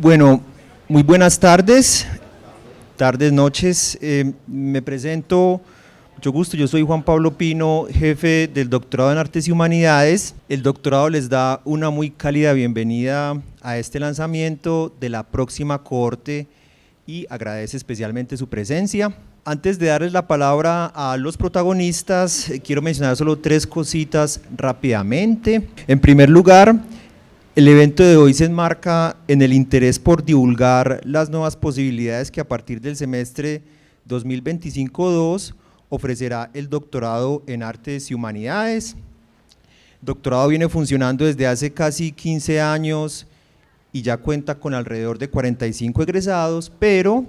Bueno, muy buenas tardes, noches. Me presento, mucho gusto, yo soy Juan Pablo Pino, jefe del doctorado en Artes y Humanidades. El doctorado les da una muy cálida bienvenida a este lanzamiento de la próxima cohorte y agradece especialmente su presencia. Antes de darles la palabra a los protagonistas, quiero mencionar solo tres cositas rápidamente. En primer lugar, el evento de hoy se enmarca en el interés por divulgar las nuevas posibilidades que a partir del semestre 2025-2 ofrecerá el doctorado en Artes y Humanidades. El doctorado viene funcionando desde hace casi 15 años y ya cuenta con alrededor de 45 egresados, pero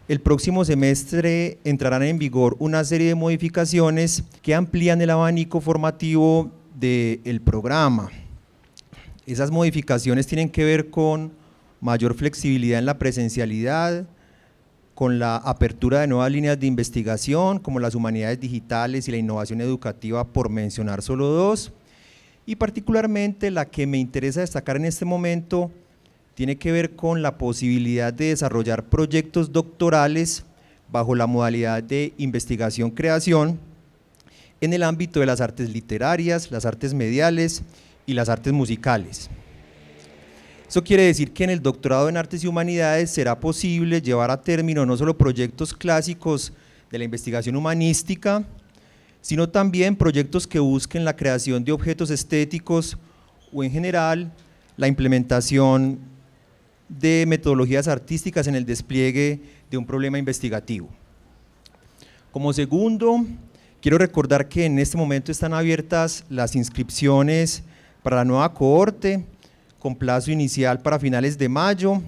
el próximo semestre entrarán en vigor una serie de modificaciones que amplían el abanico formativo del programa. Esas modificaciones tienen que ver con mayor flexibilidad en la presencialidad, con la apertura de nuevas líneas de investigación, como las humanidades digitales y la innovación educativa, por mencionar solo dos, y particularmente la que me interesa destacar en este momento tiene que ver con la posibilidad de desarrollar proyectos doctorales bajo la modalidad de investigación-creación en el ámbito de las artes literarias, las artes mediales y las artes musicales. Eso quiere decir que en el doctorado en Artes y Humanidades será posible llevar a término no solo proyectos clásicos de la investigación humanística, sino también proyectos que busquen la creación de objetos estéticos o en general la implementación de metodologías artísticas en el despliegue de un problema investigativo. Como segundo, quiero recordar que en este momento están abiertas las inscripciones para la nueva cohorte, con plazo inicial para finales de mayo,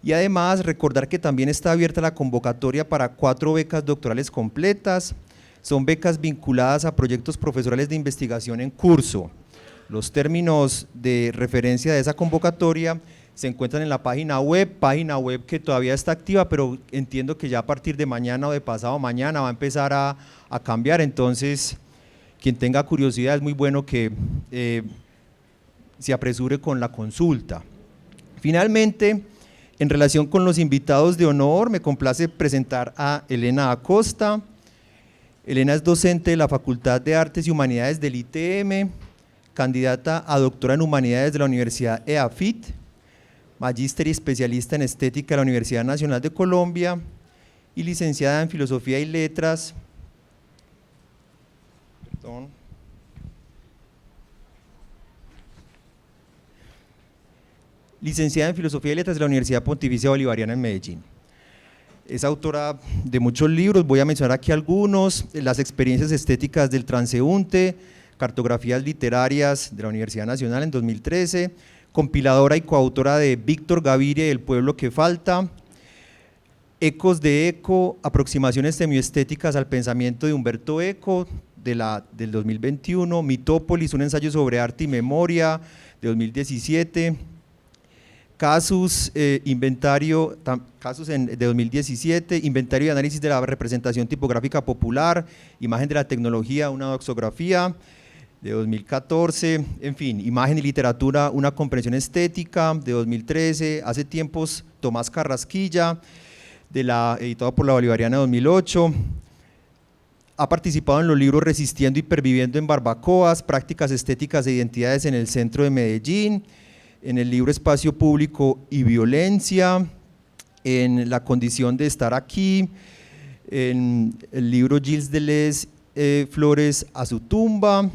y además recordar que también está abierta la convocatoria para 4 becas doctorales completas. Son becas vinculadas a proyectos profesorales de investigación en curso. Los términos de referencia de esa convocatoria se encuentran en la página web que todavía está activa, pero entiendo que ya a partir de mañana o de pasado mañana va a empezar a cambiar. Entonces, quien tenga curiosidad, es muy bueno que se apresure con la consulta. Finalmente, en relación con los invitados de honor, me complace presentar a Elena Acosta. Elena es docente de la Facultad de Artes y Humanidades del ITM, candidata a doctora en Humanidades de la Universidad EAFIT, magíster y especialista en Estética de la Universidad Nacional de Colombia y licenciada en Filosofía y Letras. Licenciada en Filosofía y Letras de la Universidad Pontificia Bolivariana en Medellín. Es autora de muchos libros, voy a mencionar aquí algunos: Las experiencias estéticas del transeúnte, Cartografías literarias de la Universidad Nacional en 2013, compiladora y coautora de Víctor Gaviria y El pueblo que falta, Ecos de Eco, aproximaciones semioestéticas al pensamiento de Humberto Eco, del 2021, Mitópolis, un ensayo sobre arte y memoria, de 2017, Casus, de 2017, Inventario y análisis de la representación tipográfica popular, Imagen de la tecnología, una doxografía, de 2014, en fin, Imagen y literatura, una comprensión estética, de 2013, hace tiempos Tomás Carrasquilla, editado por la Bolivariana, de 2008, ha participado en los libros Resistiendo y Perviviendo en Barbacoas, Prácticas estéticas e identidades en el centro de Medellín, en el libro Espacio Público y Violencia, en La condición de estar aquí, en el libro Gilles Deleuze, Flores a su tumba,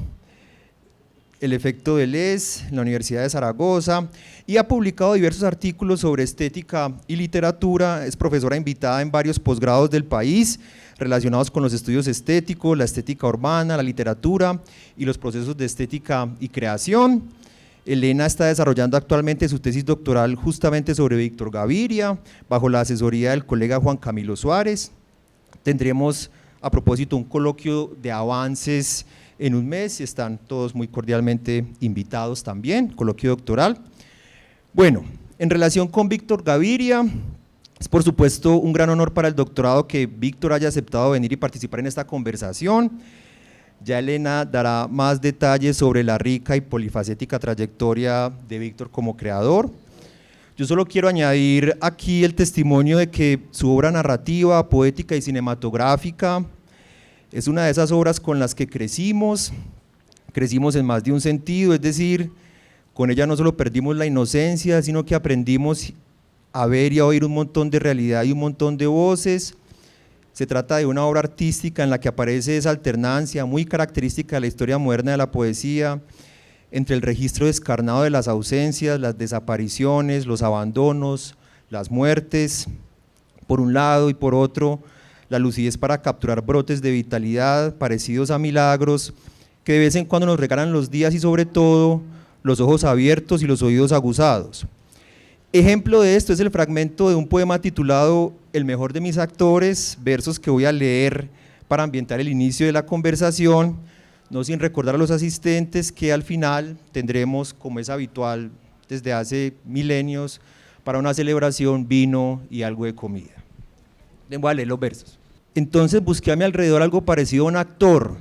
El efecto Deleuze, en la Universidad de Zaragoza, y ha publicado diversos artículos sobre estética y literatura. Es profesora invitada en varios posgrados del país relacionados con los estudios estéticos, la estética urbana, la literatura y los procesos de estética y creación. Elena está desarrollando actualmente su tesis doctoral justamente sobre Víctor Gaviria, bajo la asesoría del colega Juan Camilo Suárez. Tendremos a propósito un coloquio de avances en un mes y están todos muy cordialmente invitados también, coloquio doctoral. Bueno, en relación con Víctor Gaviria, es por supuesto un gran honor para el doctorado que Víctor haya aceptado venir y participar en esta conversación. Ya Elena dará más detalles sobre la rica y polifacética trayectoria de Víctor como creador. Yo solo quiero añadir aquí el testimonio de que su obra narrativa, poética y cinematográfica es una de esas obras con las que crecimos en más de un sentido, es decir, con ella no solo perdimos la inocencia, sino que aprendimos a ver y a oír un montón de realidad y un montón de voces. Se trata de una obra artística en la que aparece esa alternancia muy característica de la historia moderna de la poesía, entre el registro descarnado de las ausencias, las desapariciones, los abandonos, las muertes, por un lado, y por otro, la lucidez para capturar brotes de vitalidad parecidos a milagros que de vez en cuando nos regalan los días y sobre todo los ojos abiertos y los oídos aguzados. Ejemplo de esto es el fragmento de un poema titulado El mejor de mis actores, versos que voy a leer para ambientar el inicio de la conversación, no sin recordar a los asistentes que al final tendremos, como es habitual desde hace milenios, para una celebración, vino y algo de comida. Voy a leer los versos. Entonces busqué a mi alrededor algo parecido a un actor,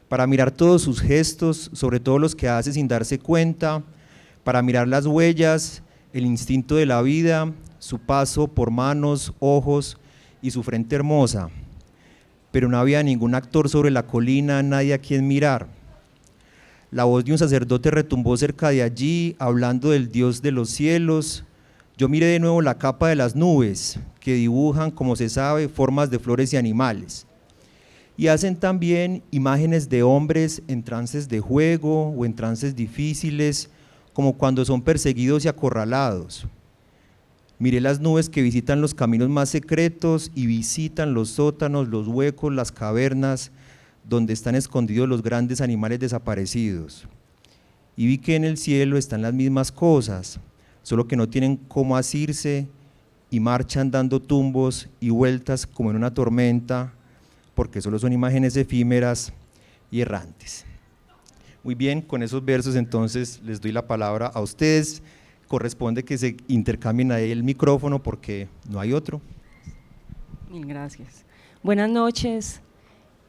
para mirar todos sus gestos, sobre todo los que hace sin darse cuenta, para mirar las huellas, el instinto de la vida, su paso por manos, ojos y su frente hermosa. Pero no había ningún actor sobre la colina, nadie a quien mirar. La voz de un sacerdote retumbó cerca de allí, hablando del Dios de los cielos. Yo miré de nuevo la capa de las nubes, que dibujan, como se sabe, formas de flores y animales. Y hacen también imágenes de hombres en trances de juego o en trances difíciles, como cuando son perseguidos y acorralados. Miré las nubes que visitan los caminos más secretos y visitan los sótanos, los huecos, las cavernas, donde están escondidos los grandes animales desaparecidos. Y vi que en el cielo están las mismas cosas, solo que no tienen cómo asirse y marchan dando tumbos y vueltas como en una tormenta, porque solo son imágenes efímeras y errantes. Muy bien, con esos versos entonces les doy la palabra a ustedes. Corresponde que se intercambien ahí el micrófono porque no hay otro. Mil gracias. Buenas noches,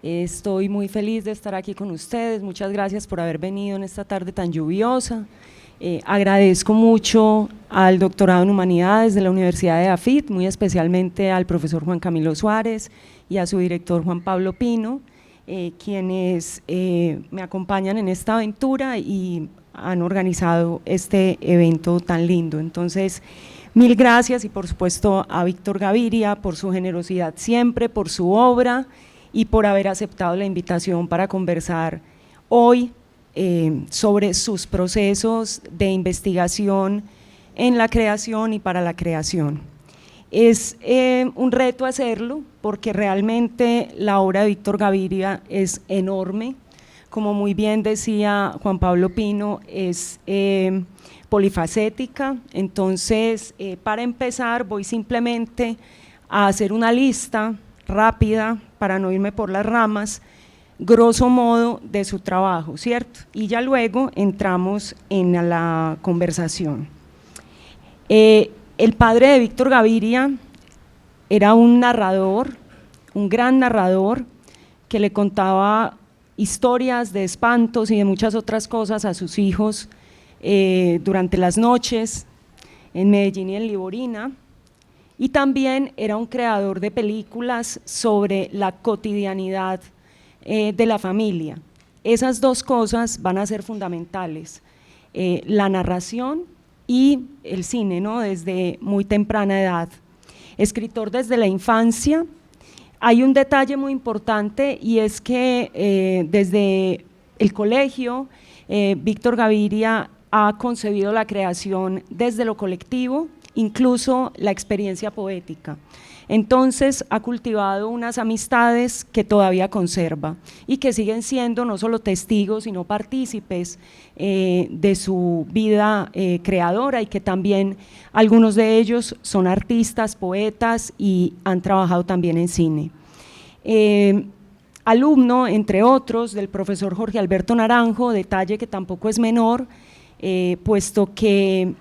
estoy muy feliz de estar aquí con ustedes, muchas gracias por haber venido en esta tarde tan lluviosa. Agradezco mucho al doctorado en Humanidades de la Universidad de AFIT, muy especialmente al profesor Juan Camilo Suárez y a su director Juan Pablo Pino, quienes me acompañan en esta aventura y han organizado este evento tan lindo. Entonces, mil gracias y por supuesto a Víctor Gaviria por su generosidad siempre, por su obra y por haber aceptado la invitación para conversar hoy sobre sus procesos de investigación en la creación y para la creación. Es un reto hacerlo porque realmente la obra de Víctor Gaviria es enorme. Como muy bien decía Juan Pablo Pino, es polifacética. Entonces, para empezar, voy simplemente a hacer una lista rápida para no irme por las ramas, grosso modo de su trabajo, ¿cierto? Y ya luego entramos en la conversación. El padre de Víctor Gaviria era un narrador, un gran narrador, que le contaba historias de espantos y de muchas otras cosas a sus hijos durante las noches en Medellín y en Liborina, y también era un creador de películas sobre la cotidianidad de la familia. Esas dos cosas van a ser fundamentales, la narración y el cine, ¿no? Desde muy temprana edad. Escritor desde la infancia. Hay un detalle muy importante y es que desde el colegio Víctor Gaviria ha concebido la creación desde lo colectivo, incluso la experiencia poética. Entonces ha cultivado unas amistades que todavía conserva y que siguen siendo no solo testigos sino partícipes de su vida creadora, y que también algunos de ellos son artistas, poetas y han trabajado también en cine. Alumno, entre otros, del profesor Jorge Alberto Naranjo, detalle que tampoco es menor, puesto que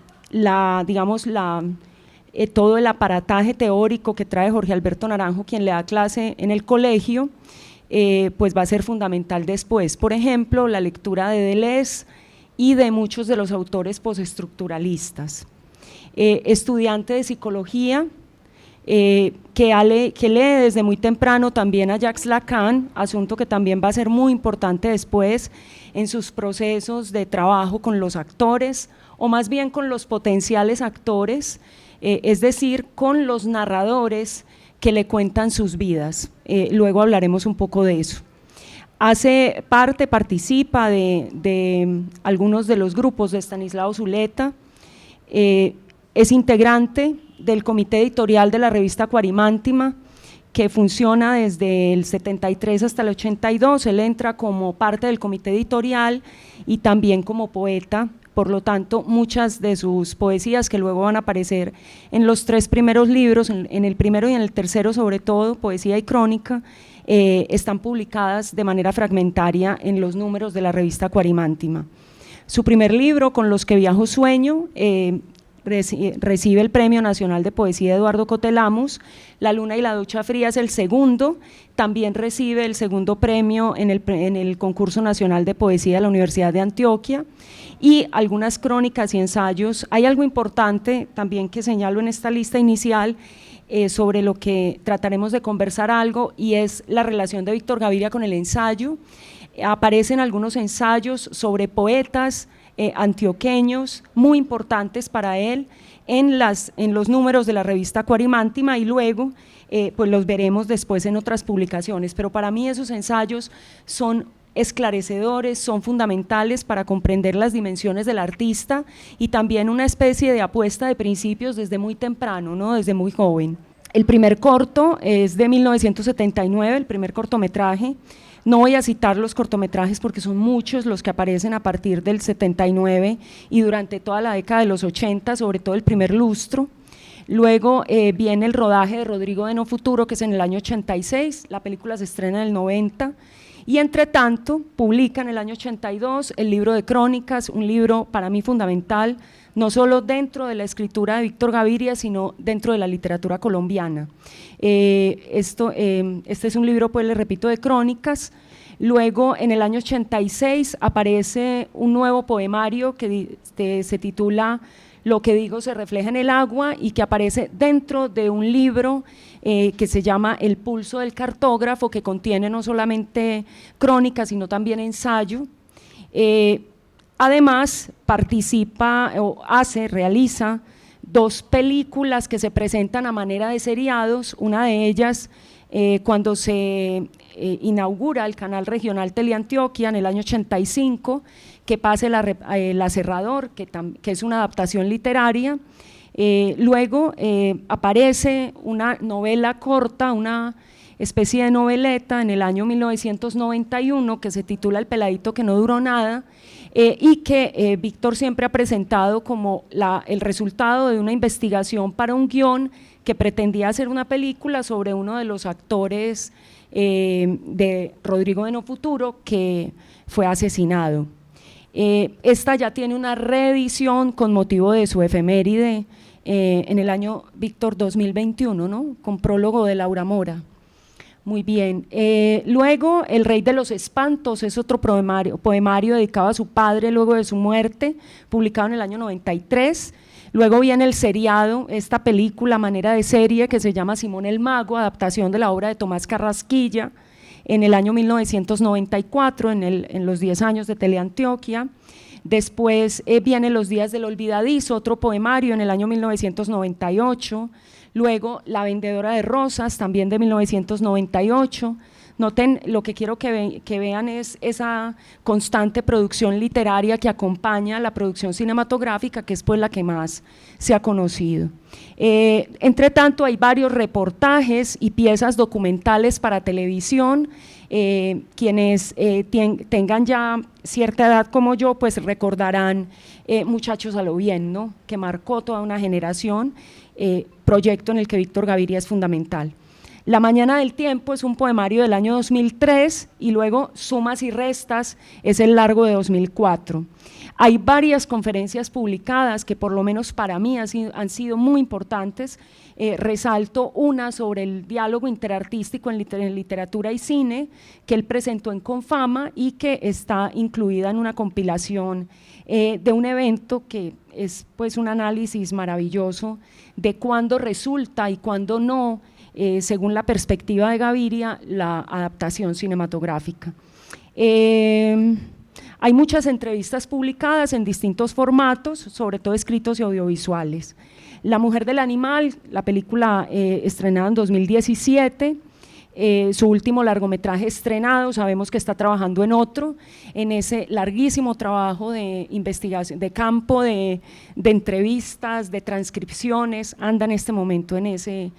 todo el aparataje teórico que trae Jorge Alberto Naranjo, quien le da clase en el colegio, pues va a ser fundamental después. Por ejemplo, la lectura de Deleuze y de muchos de los autores postestructuralistas. estudiante de psicología, que lee desde muy temprano también a Jacques Lacan, asunto que también va a ser muy importante después en sus procesos de trabajo con los actores, o más bien con los potenciales actores, es decir, con los narradores que le cuentan sus vidas. Luego hablaremos un poco de eso. Participa de algunos de los grupos de Estanislao Zuleta, es integrante del comité editorial de la revista Cuarimántima, que funciona desde el 73 hasta el 82, él entra como parte del comité editorial y también como poeta, por lo tanto muchas de sus poesías que luego van a aparecer en los 3 primeros libros, en el primero y en el tercero sobre todo, poesía y crónica, están publicadas de manera fragmentaria en los números de la revista Cuarimántima. Su primer libro, Con los que viajo sueño, recibe el Premio Nacional de Poesía Eduardo Cotelamos. La luna y la ducha fría es el segundo, también recibe el segundo premio en el Concurso Nacional de Poesía de la Universidad de Antioquia, y algunas crónicas y ensayos. Hay algo importante también que señalo en esta lista inicial, sobre lo que trataremos de conversar algo, y es la relación de Víctor Gaviria con el ensayo. Aparecen algunos ensayos sobre poetas antioqueños muy importantes para él en los números de la revista Cuarimántima, y luego pues los veremos después en otras publicaciones, pero para mí esos ensayos son esclarecedores, son fundamentales para comprender las dimensiones del artista y también una especie de apuesta de principios desde muy temprano, ¿no? Desde muy joven. El primer corto es de 1979, el primer cortometraje. No voy a citar los cortometrajes porque son muchos los que aparecen a partir del 79 y durante toda la década de los 80, sobre todo el primer lustro. Luego viene el rodaje de Rodrigo de No Futuro, que es en el año 86, la película se estrena en el 90, y entre tanto publica en el año 82 el libro de crónicas, un libro para mí fundamental, no solo dentro de la escritura de Víctor Gaviria, sino dentro de la literatura colombiana. Este es un libro, pues les repito, de crónicas. Luego en el año 86 aparece un nuevo poemario que se titula Lo que digo se refleja en el agua, y que aparece dentro de un libro que se llama El pulso del cartógrafo, que contiene no solamente crónicas sino también ensayo. Además participa realiza 2 películas que se presentan a manera de seriados, una de ellas cuando se inaugura el canal regional Teleantioquia en el año 85, que pasa el aserrador, que es una adaptación literaria. Luego aparece una novela corta, una especie de noveleta en el año 1991 que se titula El peladito que no duró nada, y que Víctor siempre ha presentado como el resultado de una investigación para un guión que pretendía hacer una película sobre uno de los actores de Rodrigo de No Futuro, que fue asesinado. Esta ya tiene una reedición con motivo de su efeméride en el año Víctor 2021, ¿no? Con prólogo de Laura Mora. Muy bien. Luego El Rey de los Espantos es otro poemario dedicado a su padre luego de su muerte, publicado en el año 93. Luego viene el seriado, esta película, manera de serie, que se llama Simón el Mago, adaptación de la obra de Tomás Carrasquilla, en el año 1994, en los 10 años de Teleantioquia. Después viene Los días del olvidadizo, otro poemario en el año 1998. Luego La vendedora de rosas, también de 1998. Noten, lo que quiero que vean es esa constante producción literaria que acompaña la producción cinematográfica, que es pues la que más se ha conocido. Entre tanto, hay varios reportajes y piezas documentales para televisión. Quienes tengan ya cierta edad como yo, pues recordarán Muchachos a lo bien, ¿no? Que marcó toda una generación, proyecto en el que Víctor Gaviria es fundamental. La mañana del tiempo es un poemario del año 2003 y luego Sumas y restas es el largo de 2004. Hay varias conferencias publicadas que por lo menos para mí han sido muy importantes. Resalto una sobre el diálogo interartístico en literatura y cine que él presentó en Confama y que está incluida en una compilación de un evento que es pues un análisis maravilloso de cuándo resulta y cuándo no, según la perspectiva de Gaviria, la adaptación cinematográfica. Hay muchas entrevistas publicadas en distintos formatos, sobre todo escritos y audiovisuales. La mujer del animal, la película estrenada en 2017, su último largometraje estrenado, sabemos que está trabajando en ese larguísimo trabajo de investigación, de campo, de entrevistas, de transcripciones, anda en este momento en ese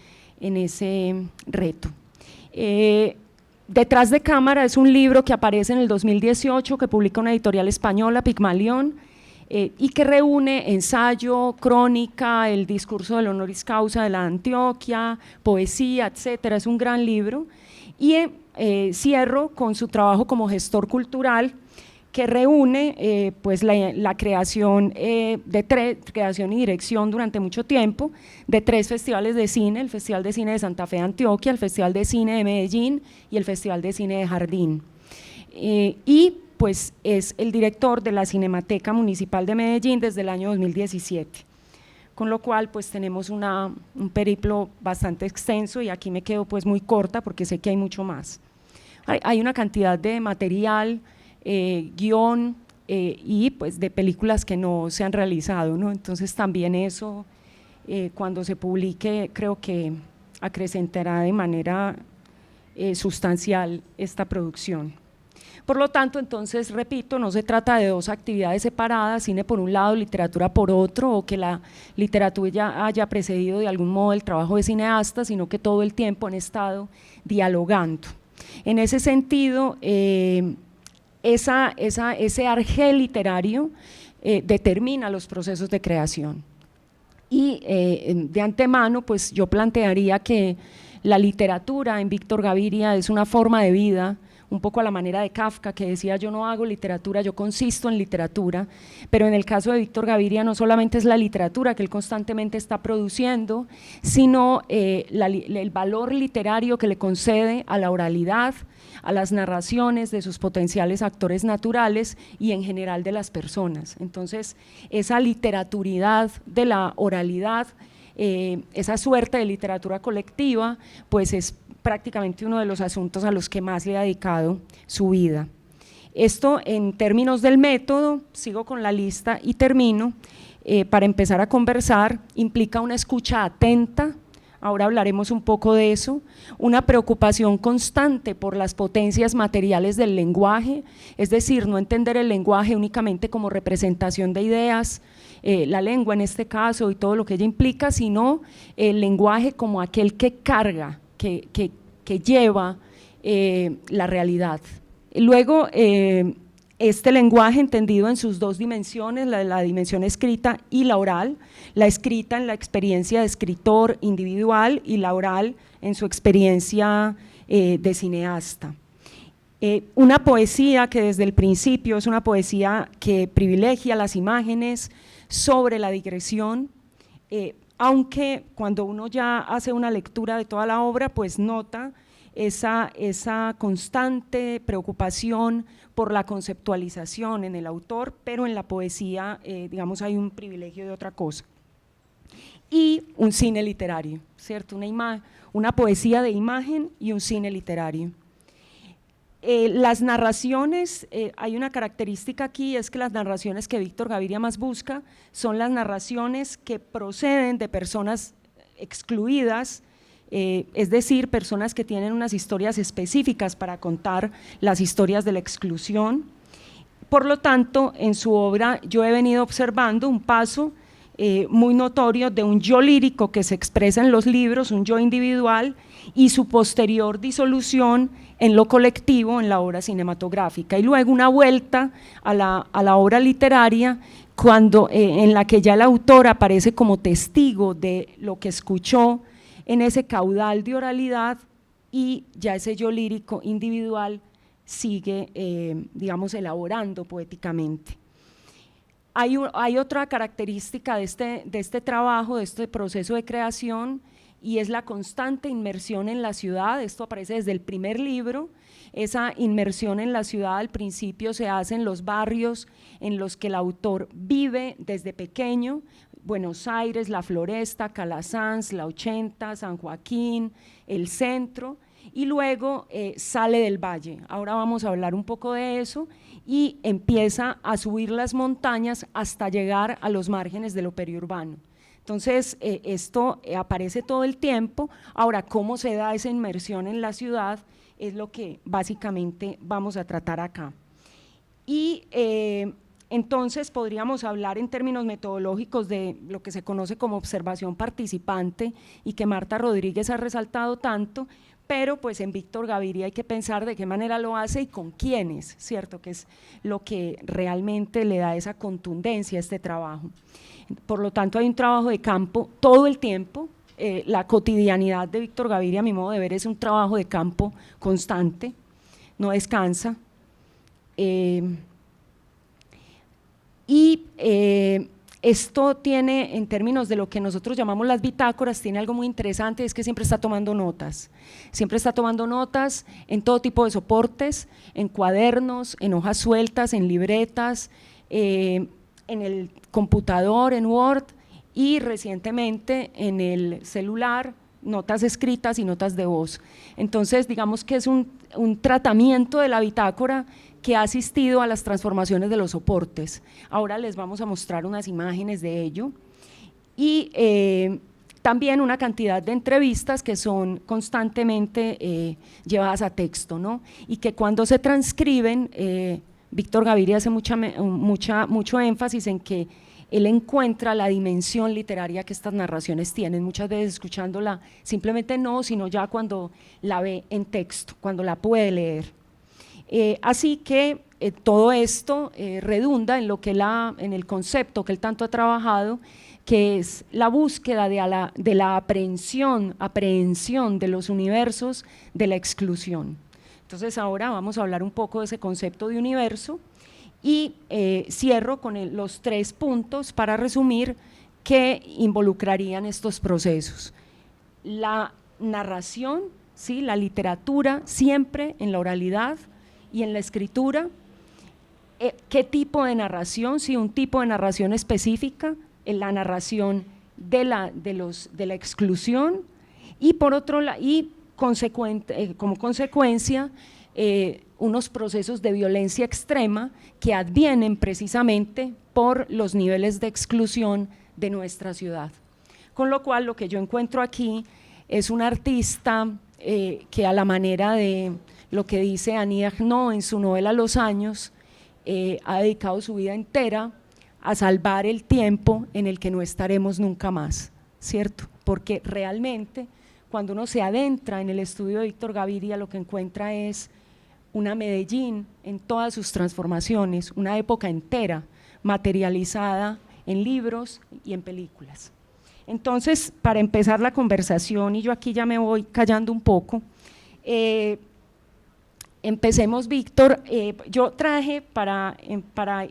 reto. Detrás de cámara es un libro que aparece en el 2018, que publica una editorial española, Pigmalión, y que reúne ensayo, crónica, el discurso del honoris causa de la Antioquia, poesía, etcétera. Es un gran libro. Y cierro con su trabajo como gestor cultural, que reúne pues la creación creación y dirección durante mucho tiempo de 3 festivales de cine: el Festival de Cine de Santa Fe de Antioquia, el Festival de Cine de Medellín y el Festival de Cine de Jardín. Y pues es el director de la Cinemateca Municipal de Medellín desde el año 2017, con lo cual pues tenemos un periplo bastante extenso, y aquí me quedo pues muy corta porque sé que hay mucho más. Hay una cantidad de material, guión y pues de películas que no se han realizado, ¿no? Entonces también eso, cuando se publique, creo que acrecentará de manera sustancial esta producción. Por lo tanto, entonces, repito, no se trata de 2 actividades separadas, cine por un lado, literatura por otro, o que la literatura ya haya precedido de algún modo el trabajo de cineastas, sino que todo el tiempo han estado dialogando. En ese sentido, ese arjel literario determina los procesos de creación. Y de antemano, pues yo plantearía que la literatura en Víctor Gaviria es una forma de vida, un poco a la manera de Kafka, que decía: yo no hago literatura, yo consisto en literatura. Pero en el caso de Víctor Gaviria no solamente es la literatura que él constantemente está produciendo, sino el valor literario que le concede a la oralidad, a las narraciones de sus potenciales actores naturales y en general de las personas. Entonces, esa literaturidad de la oralidad, esa suerte de literatura colectiva, pues es prácticamente uno de los asuntos a los que más le ha dedicado su vida. Esto en términos del método, sigo con la lista y termino, para empezar a conversar, implica una escucha atenta. Ahora hablaremos un poco de eso, una preocupación constante por las potencias materiales del lenguaje, es decir, no entender el lenguaje únicamente como representación de ideas, la lengua en este caso y todo lo que ella implica, sino el lenguaje como aquel que carga, que lleva la realidad. Luego, este lenguaje entendido en sus 2 dimensiones, la dimensión escrita y la oral, la escrita en la experiencia de escritor individual y la oral en su experiencia de cineasta. Una poesía que desde el principio es una poesía que privilegia las imágenes sobre la digresión, aunque cuando uno ya hace una lectura de toda la obra, pues nota esa constante preocupación por la conceptualización en el autor, pero en la poesía, digamos, hay un privilegio de otra cosa. Y un cine literario, ¿cierto? Una poesía de imagen y un cine literario. Las narraciones, hay una característica aquí, es que las narraciones que Víctor Gaviria más busca son las narraciones que proceden de personas excluidas, es decir, personas que tienen unas historias específicas para contar las historias de la exclusión. Por lo tanto, en su obra yo he venido observando un paso muy notorio de un yo lírico que se expresa en los libros, un yo individual, y su posterior disolución en lo colectivo, en la obra cinematográfica, y luego una vuelta a la obra literaria, en la que ya el autor aparece como testigo de lo que escuchó en ese caudal de oralidad, y ya ese yo lírico individual sigue, digamos, elaborando poéticamente. Hay otra característica de este trabajo, de este proceso de creación, y es la constante inmersión en la ciudad. Esto aparece desde el primer libro. Esa inmersión en la ciudad al principio se hace en los barrios en los que el autor vive desde pequeño: Buenos Aires, La Floresta, Calasanz, La 80, San Joaquín, el centro, y luego sale del valle. Ahora vamos a hablar un poco de eso, y empieza a subir las montañas hasta llegar a los márgenes de lo periurbano. Entonces, esto aparece todo el tiempo. Ahora, ¿cómo se da esa inmersión en la ciudad? Es lo que básicamente vamos a tratar acá. Y entonces podríamos hablar en términos metodológicos de lo que se conoce como observación participante, y que Marta Rodríguez ha resaltado tanto, pero pues en Víctor Gaviria hay que pensar de qué manera lo hace y con quiénes, ¿cierto? Que es lo que realmente le da esa contundencia a este trabajo. Por lo tanto, hay un trabajo de campo todo el tiempo. La cotidianidad de Víctor Gaviria, a mi modo de ver, es un trabajo de campo constante, no descansa. Esto tiene, en términos de lo que nosotros llamamos las bitácoras, tiene algo muy interesante: es que siempre está tomando notas en todo tipo de soportes, en cuadernos, en hojas sueltas, en libretas, en el computador, en Word, y recientemente en el celular, notas escritas y notas de voz. Entonces, digamos que es un tratamiento de la bitácora que ha asistido a las transformaciones de los soportes. Ahora les vamos a mostrar unas imágenes de ello, y también una cantidad de entrevistas que son constantemente llevadas a texto, ¿no? Y que cuando se transcriben, Víctor Gaviria hace mucho énfasis en que él encuentra la dimensión literaria que estas narraciones tienen, muchas veces escuchándola simplemente no, sino ya cuando la ve en texto, cuando la puede leer. Así que todo esto redunda en en el concepto que él tanto ha trabajado, que es la búsqueda de la aprehensión de los universos de la exclusión. Entonces ahora vamos a hablar un poco de ese concepto de universo, y cierro con los 3 puntos para resumir que involucrarían estos procesos. La narración, ¿sí? La literatura siempre en la oralidad y en la escritura. ¿Qué tipo de narración? Sí, un tipo de narración específica, en la narración de la exclusión, y por otro lado, como consecuencia, unos procesos de violencia extrema que advienen precisamente por los niveles de exclusión de nuestra ciudad. Con lo cual, lo que yo encuentro aquí es un artista que, a la manera de lo que dice Annie Ernaux en su novela Los años, ha dedicado su vida entera a salvar el tiempo en el que no estaremos nunca más, ¿cierto? Porque realmente, cuando uno se adentra en el estudio de Víctor Gaviria, lo que encuentra es una Medellín en todas sus transformaciones, una época entera materializada en libros y en películas. Entonces, para empezar la conversación, y yo aquí ya me voy callando un poco, empecemos, Víctor. Yo traje para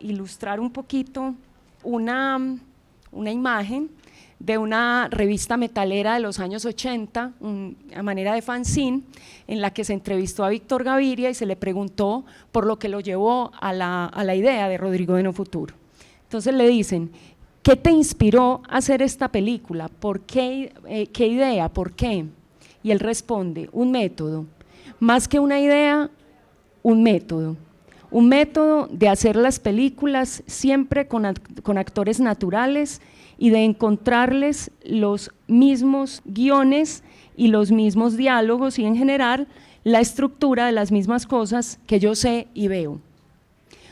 ilustrar un poquito una imagen de una revista metalera de los años 80, a manera de fanzine, en la que se entrevistó a Víctor Gaviria y se le preguntó por lo que lo llevó a la idea de Rodrigo de No Futuro. Entonces le dicen: ¿qué te inspiró a hacer esta película? ¿Por qué? ¿Qué idea? ¿Por qué? Y él responde: un método, más que una idea, un método de hacer las películas siempre con actores naturales, y de encontrarles los mismos guiones y los mismos diálogos, y en general la estructura de las mismas cosas que yo sé y veo.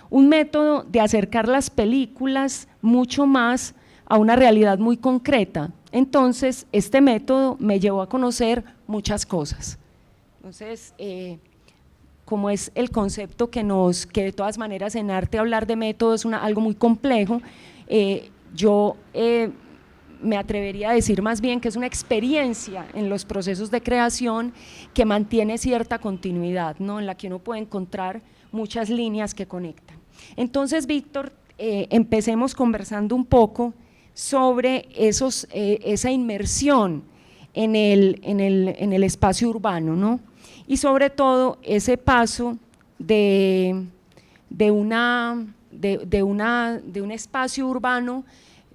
Un método de acercar las películas mucho más a una realidad muy concreta. Entonces, este método me llevó a conocer muchas cosas. Entonces, como es el concepto que de todas maneras en arte hablar de método es algo muy complejo, yo me atrevería a decir más bien que es una experiencia en los procesos de creación que mantiene cierta continuidad, ¿no? En la que uno puede encontrar muchas líneas que conectan. Entonces, Víctor empecemos conversando un poco sobre esa inmersión en el espacio urbano, ¿no? Y sobre todo ese paso de un espacio urbano,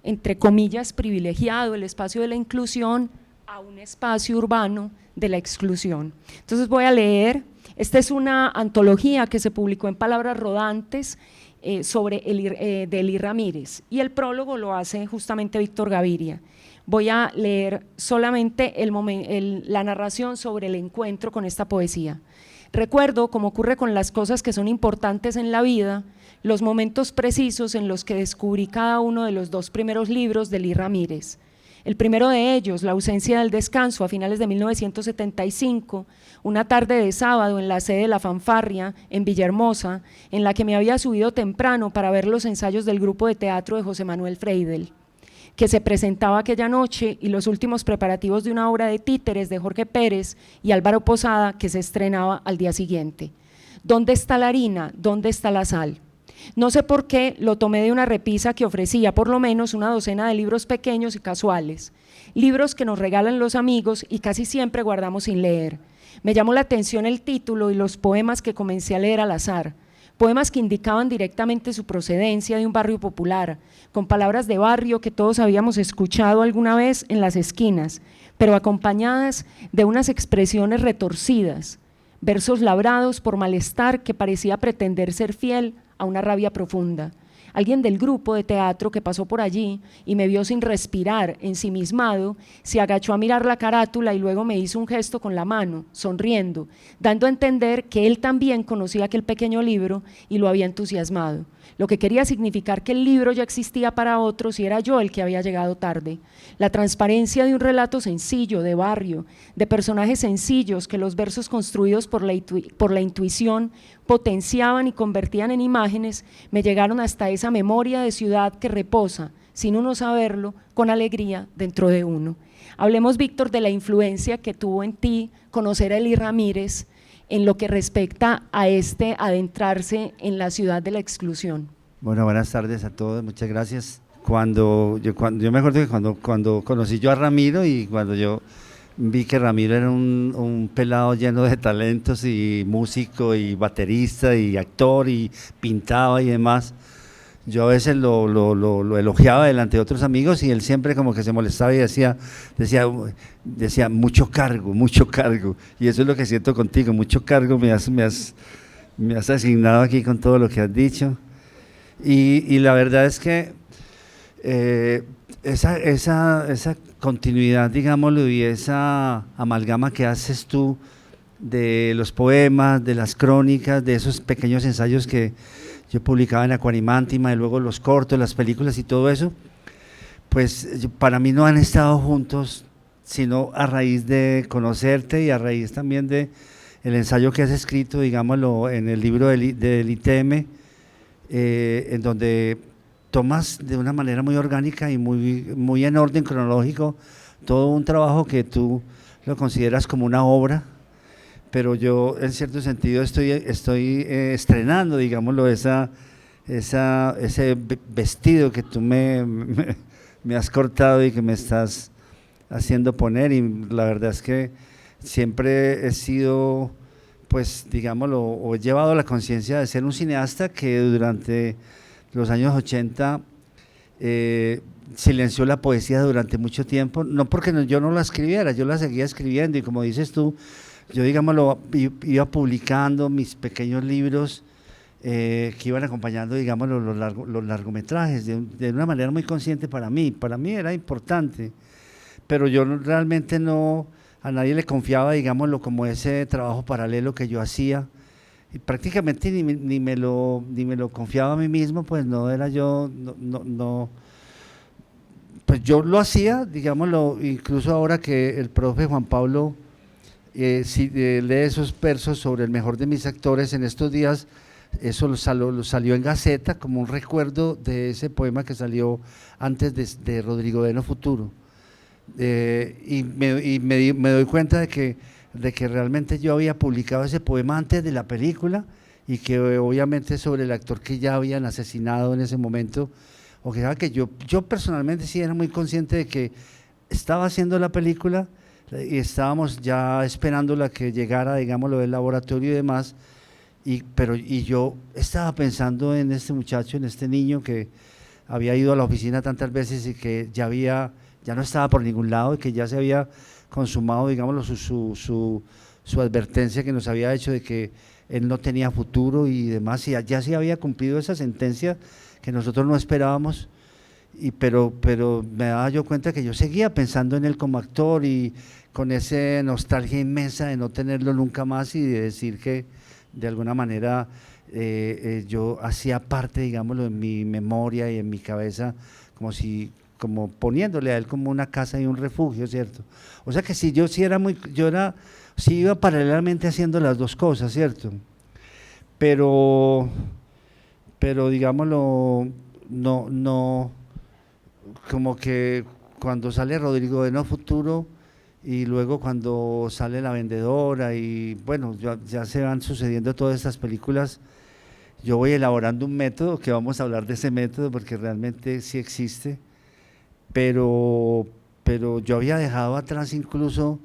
entre comillas, privilegiado, el espacio de la inclusión, a un espacio urbano de la exclusión. Entonces voy a leer, esta es una antología que se publicó en Palabras Rodantes de Elí Ramírez, y el prólogo lo hace justamente Víctor Gaviria. Voy a leer solamente la narración sobre el encuentro con esta poesía. Recuerdo, como ocurre con las cosas que son importantes en la vida, los momentos precisos en los que descubrí cada uno de los 2 primeros libros de Elí Ramírez. El primero de ellos, La ausencia del descanso, a finales de 1975, una tarde de sábado en la sede de La Fanfarria, en Villahermosa, en la que me había subido temprano para ver los ensayos del grupo de teatro de José Manuel Freidel, que se presentaba aquella noche, y los últimos preparativos de una obra de títeres de Jorge Pérez y Álvaro Posada, que se estrenaba al día siguiente. ¿Dónde está la harina? ¿Dónde está la sal? No sé por qué lo tomé de una repisa que ofrecía por lo menos una docena de libros pequeños y casuales, libros que nos regalan los amigos y casi siempre guardamos sin leer. Me llamó la atención el título y los poemas que comencé a leer al azar, poemas que indicaban directamente su procedencia de un barrio popular, con palabras de barrio que todos habíamos escuchado alguna vez en las esquinas, pero acompañadas de unas expresiones retorcidas, versos labrados por malestar que parecía pretender ser fiel a una rabia profunda. Alguien del grupo de teatro que pasó por allí y me vio sin respirar, ensimismado, se agachó a mirar la carátula y luego me hizo un gesto con la mano, sonriendo, dando a entender que él también conocía aquel pequeño libro y lo había entusiasmado, lo que quería significar que el libro ya existía para otros y era yo el que había llegado tarde. La transparencia de un relato sencillo, de barrio, de personajes sencillos que los versos construidos por la intuición potenciaban y convertían en imágenes, me llegaron hasta esa memoria de ciudad que reposa, sin uno saberlo, con alegría dentro de uno. Hablemos, Víctor, de la influencia que tuvo en ti conocer a Elí Ramírez en lo que respecta a adentrarse en la ciudad de la exclusión. Bueno, buenas tardes a todos, muchas gracias. Yo me acuerdo que cuando conocí yo a Ramiro, y cuando yo vi que Ramiro era un pelado lleno de talentos, y músico y baterista y actor, y pintaba y demás, yo a veces lo elogiaba delante de otros amigos, y él siempre como que se molestaba y decía mucho cargo, y eso es lo que siento contigo, mucho cargo me has asignado aquí con todo lo que has dicho, y la verdad es que esa continuidad, digámoslo, y esa amalgama que haces tú de los poemas, de las crónicas, de esos pequeños ensayos que yo publicaba en Acuarimántima, y luego los cortos, las películas y todo eso, pues para mí no han estado juntos, sino a raíz de conocerte y a raíz también de el ensayo que has escrito, digámoslo, en el libro del ITM, en donde tomas de una manera muy orgánica y muy en orden cronológico todo un trabajo que tú lo consideras como una obra, pero yo en cierto sentido estoy estrenando, digámoslo, ese vestido que tú me has cortado y que me estás haciendo poner, y la verdad es que siempre he sido, pues digámoslo, o he llevado la conciencia de ser un cineasta que durante los años 80 silenció la poesía durante mucho tiempo, no porque yo no la escribiera, yo la seguía escribiendo, y como dices tú, yo digámoslo, iba publicando mis pequeños libros que iban acompañando, digámoslo, los largometrajes de una manera muy consciente para mí era importante, pero yo realmente a nadie le confiaba, digámoslo, como ese trabajo paralelo que yo hacía, y prácticamente ni me lo confiaba a mí mismo, pues no era yo, pues yo lo hacía, digámoslo, incluso ahora que el profe Juan Pablo lee esos versos sobre el mejor de mis actores en estos días, eso lo salió en Gaceta como un recuerdo de ese poema que salió antes de Rodrigo Deno Futuro, y me doy cuenta de que realmente yo había publicado ese poema antes de la película, y que obviamente sobre el actor que ya habían asesinado en ese momento, o que yo personalmente sí era muy consciente de que estaba haciendo la película y estábamos ya esperándola que llegara, digámoslo, del laboratorio y demás, y yo estaba pensando en este muchacho, en este niño que había ido a la oficina tantas veces y que ya no estaba por ningún lado y que ya se había consumado, digámoslo, su advertencia que nos había hecho de que él no tenía futuro y demás, y ya se había cumplido esa sentencia que nosotros no esperábamos, pero me daba yo cuenta que yo seguía pensando en él como actor y con esa nostalgia inmensa de no tenerlo nunca más y de decir que de alguna manera yo hacía parte, digámoslo, en mi memoria y en mi cabeza, como poniéndole a él como una casa y un refugio, ¿cierto? O sea que sí, sí iba paralelamente haciendo las dos cosas, ¿cierto? Pero digámoslo, no, como que cuando sale Rodrigo de No Futuro y luego cuando sale La Vendedora y bueno, ya se van sucediendo todas estas películas, yo voy elaborando un método, que vamos a hablar de ese método porque realmente sí existe, pero yo había dejado atrás incluso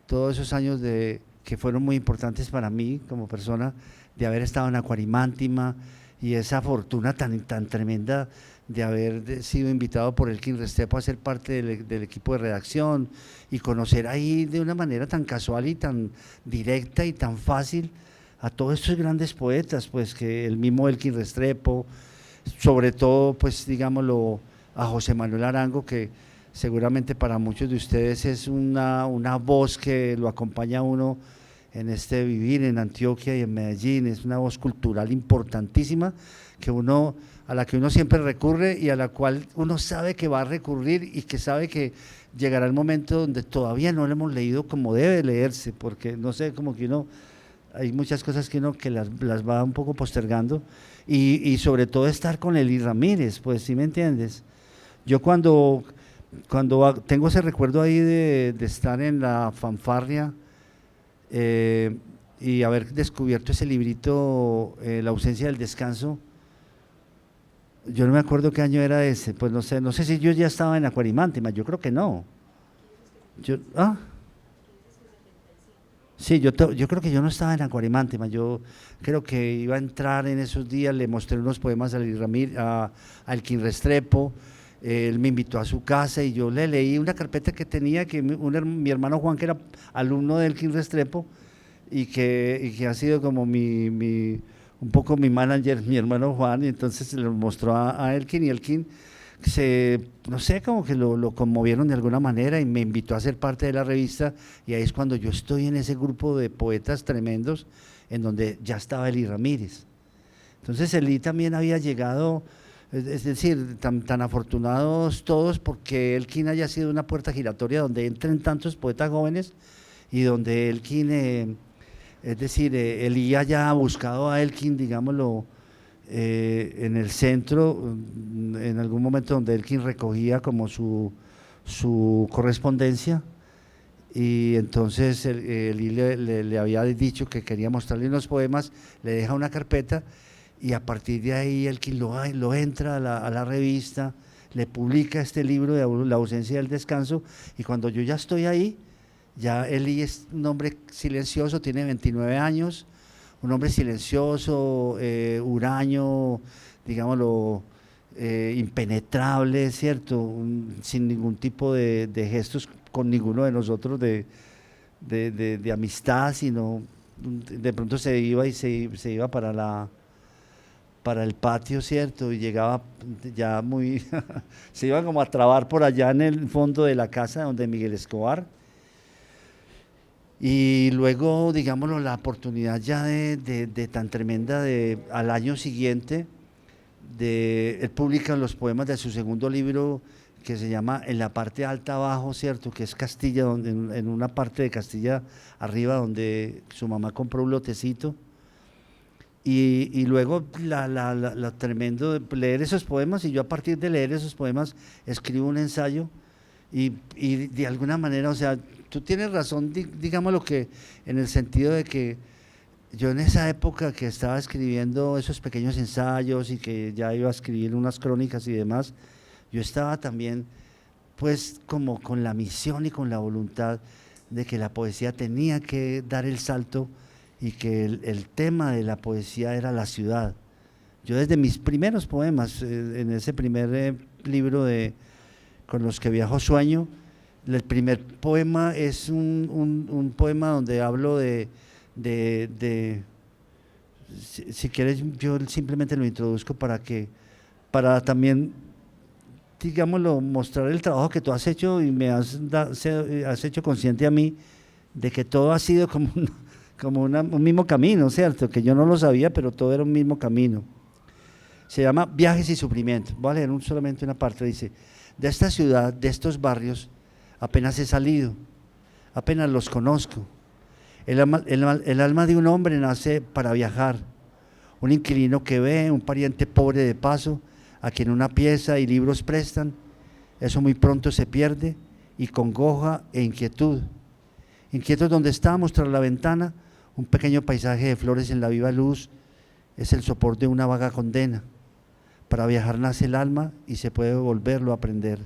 todos esos años que fueron muy importantes para mí como persona, de haber estado en Acuarimántima y esa fortuna tan tremenda de haber sido invitado por Elkin Restrepo a ser parte del equipo de redacción y conocer ahí de una manera tan casual y tan directa y tan fácil a todos estos grandes poetas, pues que el mismo Elkin Restrepo, sobre todo pues digámoslo a José Manuel Arango, que seguramente para muchos de ustedes es una voz que lo acompaña a uno en este vivir en Antioquia y en Medellín, es una voz cultural importantísima a la que uno siempre recurre y a la cual uno sabe que va a recurrir y que sabe que llegará el momento donde todavía no lo hemos leído como debe leerse, porque no sé, como que hay muchas cosas que las va un poco postergando y sobre todo estar con Eli Ramírez, pues ¿sí me entiendes? Yo cuando tengo ese recuerdo ahí de estar en la fanfarria y haber descubierto ese librito, La ausencia del descanso, yo no me acuerdo qué año era ese, pues no sé si yo ya estaba en Acuarimántima, yo creo que no. Sí, yo creo que yo no estaba en Acuarimántima, yo creo que iba a entrar en esos días, le mostré unos poemas a Elkin Restrepo, él me invitó a su casa y yo le leí una carpeta que tenía, que mi hermano Juan, que era alumno de Elkin Restrepo y que ha sido como un poco mi manager, mi hermano Juan, y entonces se lo mostró a Elkin y Elkin no sé, como que lo conmovieron de alguna manera y me invitó a ser parte de la revista y ahí es cuando yo estoy en ese grupo de poetas tremendos en donde ya estaba Eli Ramírez. Entonces Eli también había llegado, es decir, tan afortunados todos porque Elkin haya sido una puerta giratoria donde entren tantos poetas jóvenes y donde Elkin, es decir, Eli haya buscado a Elkin, digámoslo, en el centro, en algún momento donde Elkin recogía como su correspondencia y entonces Eli le había dicho que quería mostrarle unos poemas, le deja una carpeta y a partir de ahí Elkin lo entra a la revista, le publica este libro de La ausencia del descanso y cuando yo ya estoy ahí, ya Eli es un hombre silencioso, tiene 29 años, un hombre silencioso, huraño, digámoslo, impenetrable, ¿cierto? Sin ningún tipo de gestos con ninguno de nosotros de amistad, sino de pronto se iba y se iba para el patio, ¿cierto? Y llegaba ya se iba como a trabar por allá en el fondo de la casa donde Miguel Escobar. Y luego, digámoslo, la oportunidad ya de tan tremenda al año siguiente, él publica los poemas de su segundo libro que se llama En la parte alta abajo, ¿cierto? Que es Castilla, en una parte de Castilla arriba donde su mamá compró un lotecito. Y luego la tremendo de leer esos poemas y yo a partir de leer esos poemas escribo un ensayo y de alguna manera, o sea, tú tienes razón, digamos lo que en el sentido de que yo en esa época que estaba escribiendo esos pequeños ensayos y que ya iba a escribir unas crónicas y demás, yo estaba también pues como con la misión y con la voluntad de que la poesía tenía que dar el salto y que el tema de la poesía era la ciudad. Yo desde mis primeros poemas, en ese primer libro con los que viajo sueño, el primer poema es un poema donde hablo si quieres yo simplemente lo introduzco para también, digámoslo, mostrar el trabajo que tú has hecho y me has hecho consciente a mí de que todo ha sido como un mismo camino, ¿cierto? Que yo no lo sabía, pero todo era un mismo camino. Se llama Viajes y Sufrimiento. Voy a leer solamente una parte, dice: de esta ciudad, de estos barrios, apenas he salido, apenas los conozco. El alma de un hombre nace para viajar, un inquilino que ve, un pariente pobre de paso, a quien una pieza y libros prestan, eso muy pronto se pierde, y congoja e inquietud. Inquietos donde estamos tras la ventana, un pequeño paisaje de flores en la viva luz, es el sopor de una vaga condena. Para viajar nace el alma y se puede volverlo a aprender.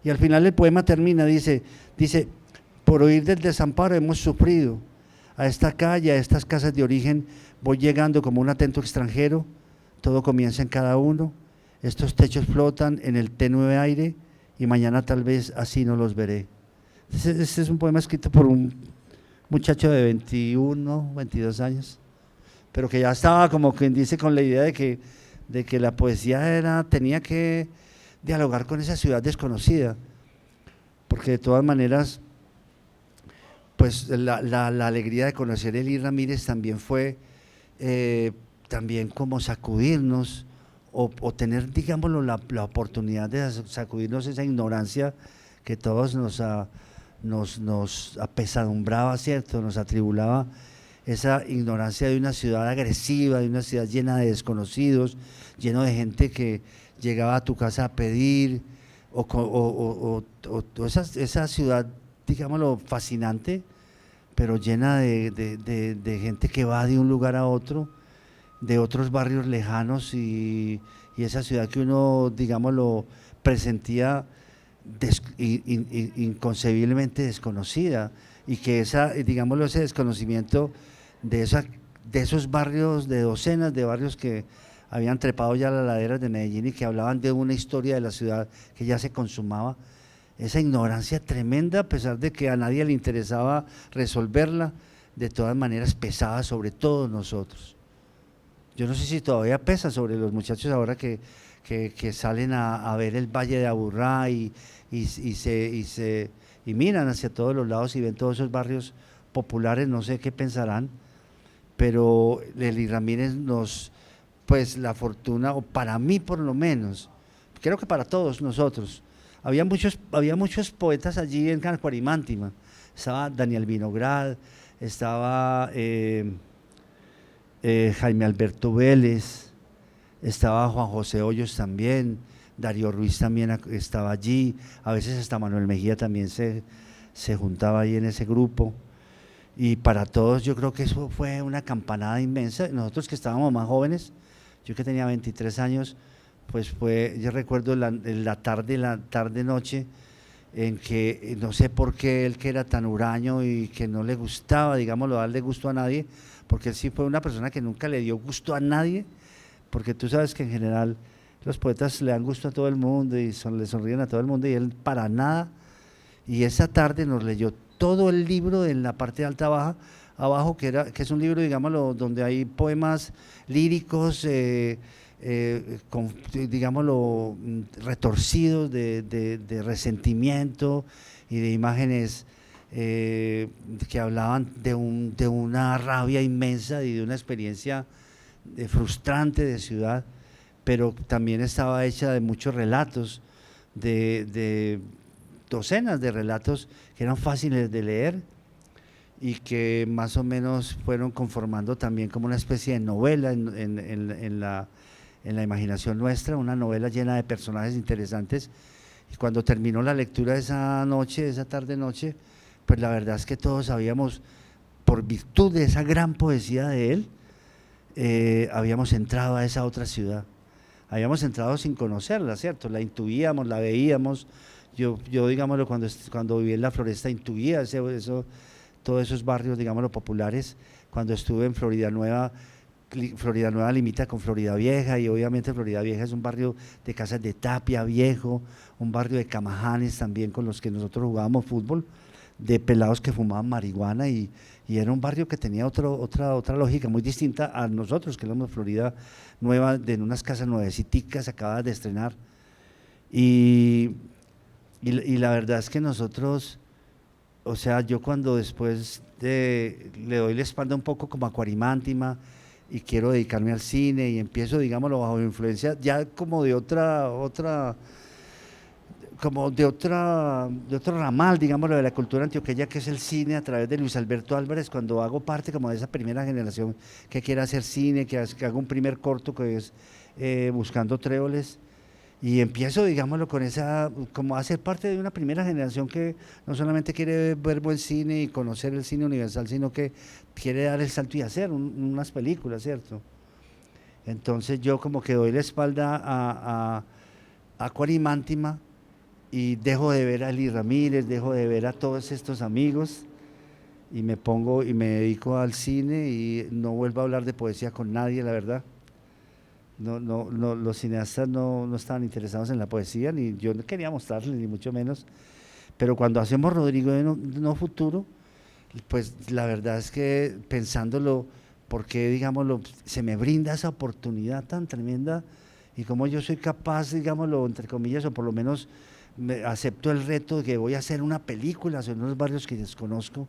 Y al final el poema termina, dice, por huir del desamparo hemos sufrido, a esta calle, a estas casas de origen, voy llegando como un atento extranjero, todo comienza en cada uno, estos techos flotan en el tenue aire y mañana tal vez así no los veré. Este es un poema escrito por un muchacho de 21, 22 años, pero que ya estaba como quien dice con la idea de que la poesía tenía que dialogar con esa ciudad desconocida, porque de todas maneras, pues la alegría de conocer a Elí Ramírez también fue también como sacudirnos o tener, digámoslo, la oportunidad de sacudirnos esa ignorancia que todos nos apesadumbraba, ¿cierto? Nos atribulaba esa ignorancia de una ciudad agresiva, de una ciudad llena de desconocidos, lleno de gente que llegaba a tu casa a pedir, o esa ciudad, digámoslo, fascinante, pero llena de gente que va de un lugar a otro, de otros barrios lejanos, y esa ciudad que uno, digámoslo, presentía inconcebiblemente desconocida, y que digámoslo, ese desconocimiento de esos barrios, de docenas de barrios que habían trepado ya las laderas de Medellín y que hablaban de una historia de la ciudad que ya se consumaba, esa ignorancia tremenda, a pesar de que a nadie le interesaba resolverla, de todas maneras pesaba sobre todos nosotros. Yo no sé si todavía pesa sobre los muchachos ahora que salen a ver el Valle de Aburrá y miran hacia todos los lados y ven todos esos barrios populares, no sé qué pensarán, pero Elí Ramírez pues la fortuna, o para mí por lo menos, creo que para todos nosotros, había muchos poetas allí en Cuarimántima. Estaba Daniel Vinograd, estaba Jaime Alberto Vélez, estaba Juan José Hoyos también, Darío Ruiz también estaba allí, a veces hasta Manuel Mejía también se juntaba ahí en ese grupo, y para todos yo creo que eso fue una campanada inmensa. Nosotros que estábamos más jóvenes, yo que tenía 23 años, pues yo recuerdo la tarde-noche, en que no sé por qué él, que era tan huraño y que no le gustaba, digámoslo, darle gusto a nadie, porque él sí fue una persona que nunca le dio gusto a nadie, porque tú sabes que en general los poetas le dan gusto a todo el mundo y le sonríen a todo el mundo, y él para nada. Y esa tarde nos leyó todo el libro en la parte de alta abajo, que es un libro, digámoslo, donde hay poemas líricos, digámoslo, retorcidos de resentimiento y de imágenes que hablaban de una rabia inmensa y de una experiencia frustrante de ciudad, pero también estaba hecha de muchos relatos, de docenas de relatos que eran fáciles de leer y que más o menos fueron conformando también como una especie de novela en la imaginación nuestra, una novela llena de personajes interesantes. Y cuando terminó la lectura de esa tarde-noche, pues la verdad es que todos habíamos por virtud de esa gran poesía de él, habíamos entrado a esa otra ciudad. Habíamos entrado sin conocerla, ¿cierto? La intuíamos, la veíamos. Yo digámoslo, cuando viví en la Floresta, intuía todos esos barrios, digámoslo, populares. Cuando estuve en Florida Nueva limita con Florida Vieja, y obviamente Florida Vieja es un barrio de casas de tapia viejo, un barrio de camajanes también con los que nosotros jugábamos fútbol, de pelados que fumaban marihuana, y era un barrio que tenía otra lógica muy distinta a nosotros, que éramos Florida Nueva, de unas casas nueveciticas acabadas de estrenar. Y la verdad es que nosotros, o sea, yo cuando después le doy la espalda un poco como a Cuarimántima y quiero dedicarme al cine y empiezo, digámoslo, bajo influencia ya como de otro ramal, digámoslo, de la cultura antioqueña, que es el cine, a través de Luis Alberto Álvarez, cuando hago parte como de esa primera generación que quiere hacer cine, que hago un primer corto que es Buscando Tréboles, y empiezo, digámoslo, como a ser parte de una primera generación que no solamente quiere ver buen cine y conocer el cine universal, sino que quiere dar el salto y hacer unas películas, ¿cierto? Entonces yo como que doy la espalda a Cuarimántima y dejo de ver a Eli Ramírez, dejo de ver a todos estos amigos, y me dedico al cine y no vuelvo a hablar de poesía con nadie, la verdad. No, los cineastas no estaban interesados en la poesía, ni yo no quería mostrarles, ni mucho menos. Pero cuando hacemos Rodrigo de No Futuro, pues la verdad es que pensándolo, porque digámoslo, se me brinda esa oportunidad tan tremenda, y como yo soy capaz, digámoslo, entre comillas, o por lo menos acepto el reto de que voy a hacer una película sobre unos barrios que desconozco,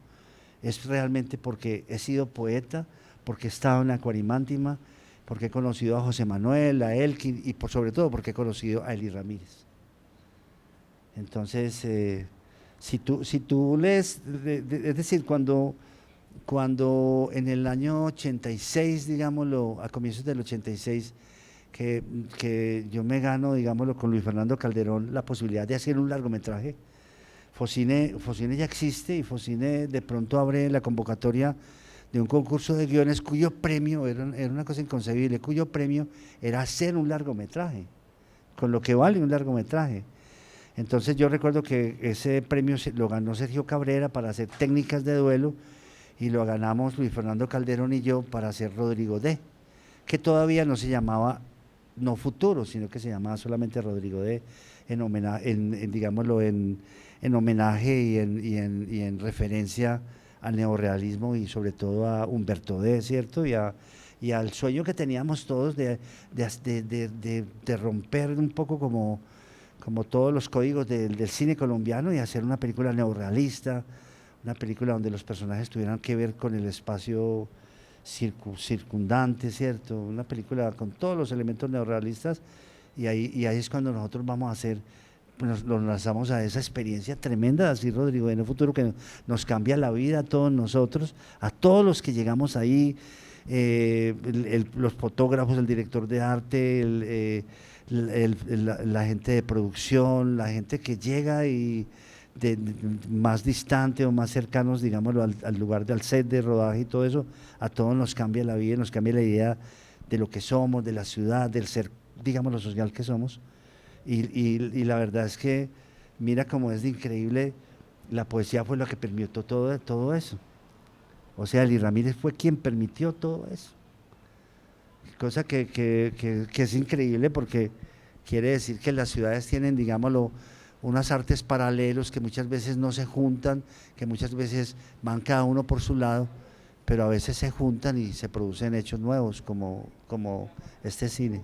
es realmente porque he sido poeta, porque he estado en la Cuarimántima, porque he conocido a José Manuel, a Elkin, y sobre todo porque he conocido a Eli Ramírez. Entonces, si tú lees, es decir, cuando en el año 86, digámoslo, a comienzos del 86, que yo me gano, digámoslo, con Luis Fernando Calderón, la posibilidad de hacer un largometraje, Focine ya existe, y Focine de pronto abre la convocatoria de un concurso de guiones cuyo premio era una cosa inconcebible, cuyo premio era hacer un largometraje, con lo que vale un largometraje. Entonces yo recuerdo que ese premio lo ganó Sergio Cabrera para hacer Técnicas de Duelo, y lo ganamos Luis Fernando Calderón y yo para hacer Rodrigo D., que todavía no se llamaba No Futuro, sino que se llamaba solamente Rodrigo D., en homenaje, digámoslo, en homenaje y en referencia al neorrealismo, y sobre todo a Humberto D., ¿cierto? Y al sueño que teníamos todos de romper un poco como todos los códigos del cine colombiano, y hacer una película neorrealista, una película donde los personajes tuvieran que ver con el espacio circundante, ¿cierto? Una película con todos los elementos neorrealistas, y ahí es cuando nosotros vamos a hacer, nos lanzamos a esa experiencia tremenda de así Rodrigo de No Futuro, que nos cambia la vida a todos nosotros, a todos los que llegamos ahí, los fotógrafos, el director de arte, la gente de producción, la gente que llega y más distante o más cercanos, digámoslo, al lugar del set de rodaje y todo eso, a todos nos cambia la vida, nos cambia la idea de lo que somos, de la ciudad, del ser, digamos, lo social que somos. Y la verdad es que mira cómo es de increíble, la poesía fue lo que permitió todo eso. O sea, Eli Ramírez fue quien permitió todo eso. Cosa que es increíble, porque quiere decir que las ciudades tienen, digámoslo, unas artes paralelos que muchas veces no se juntan, que muchas veces van cada uno por su lado, pero a veces se juntan y se producen hechos nuevos, como este cine.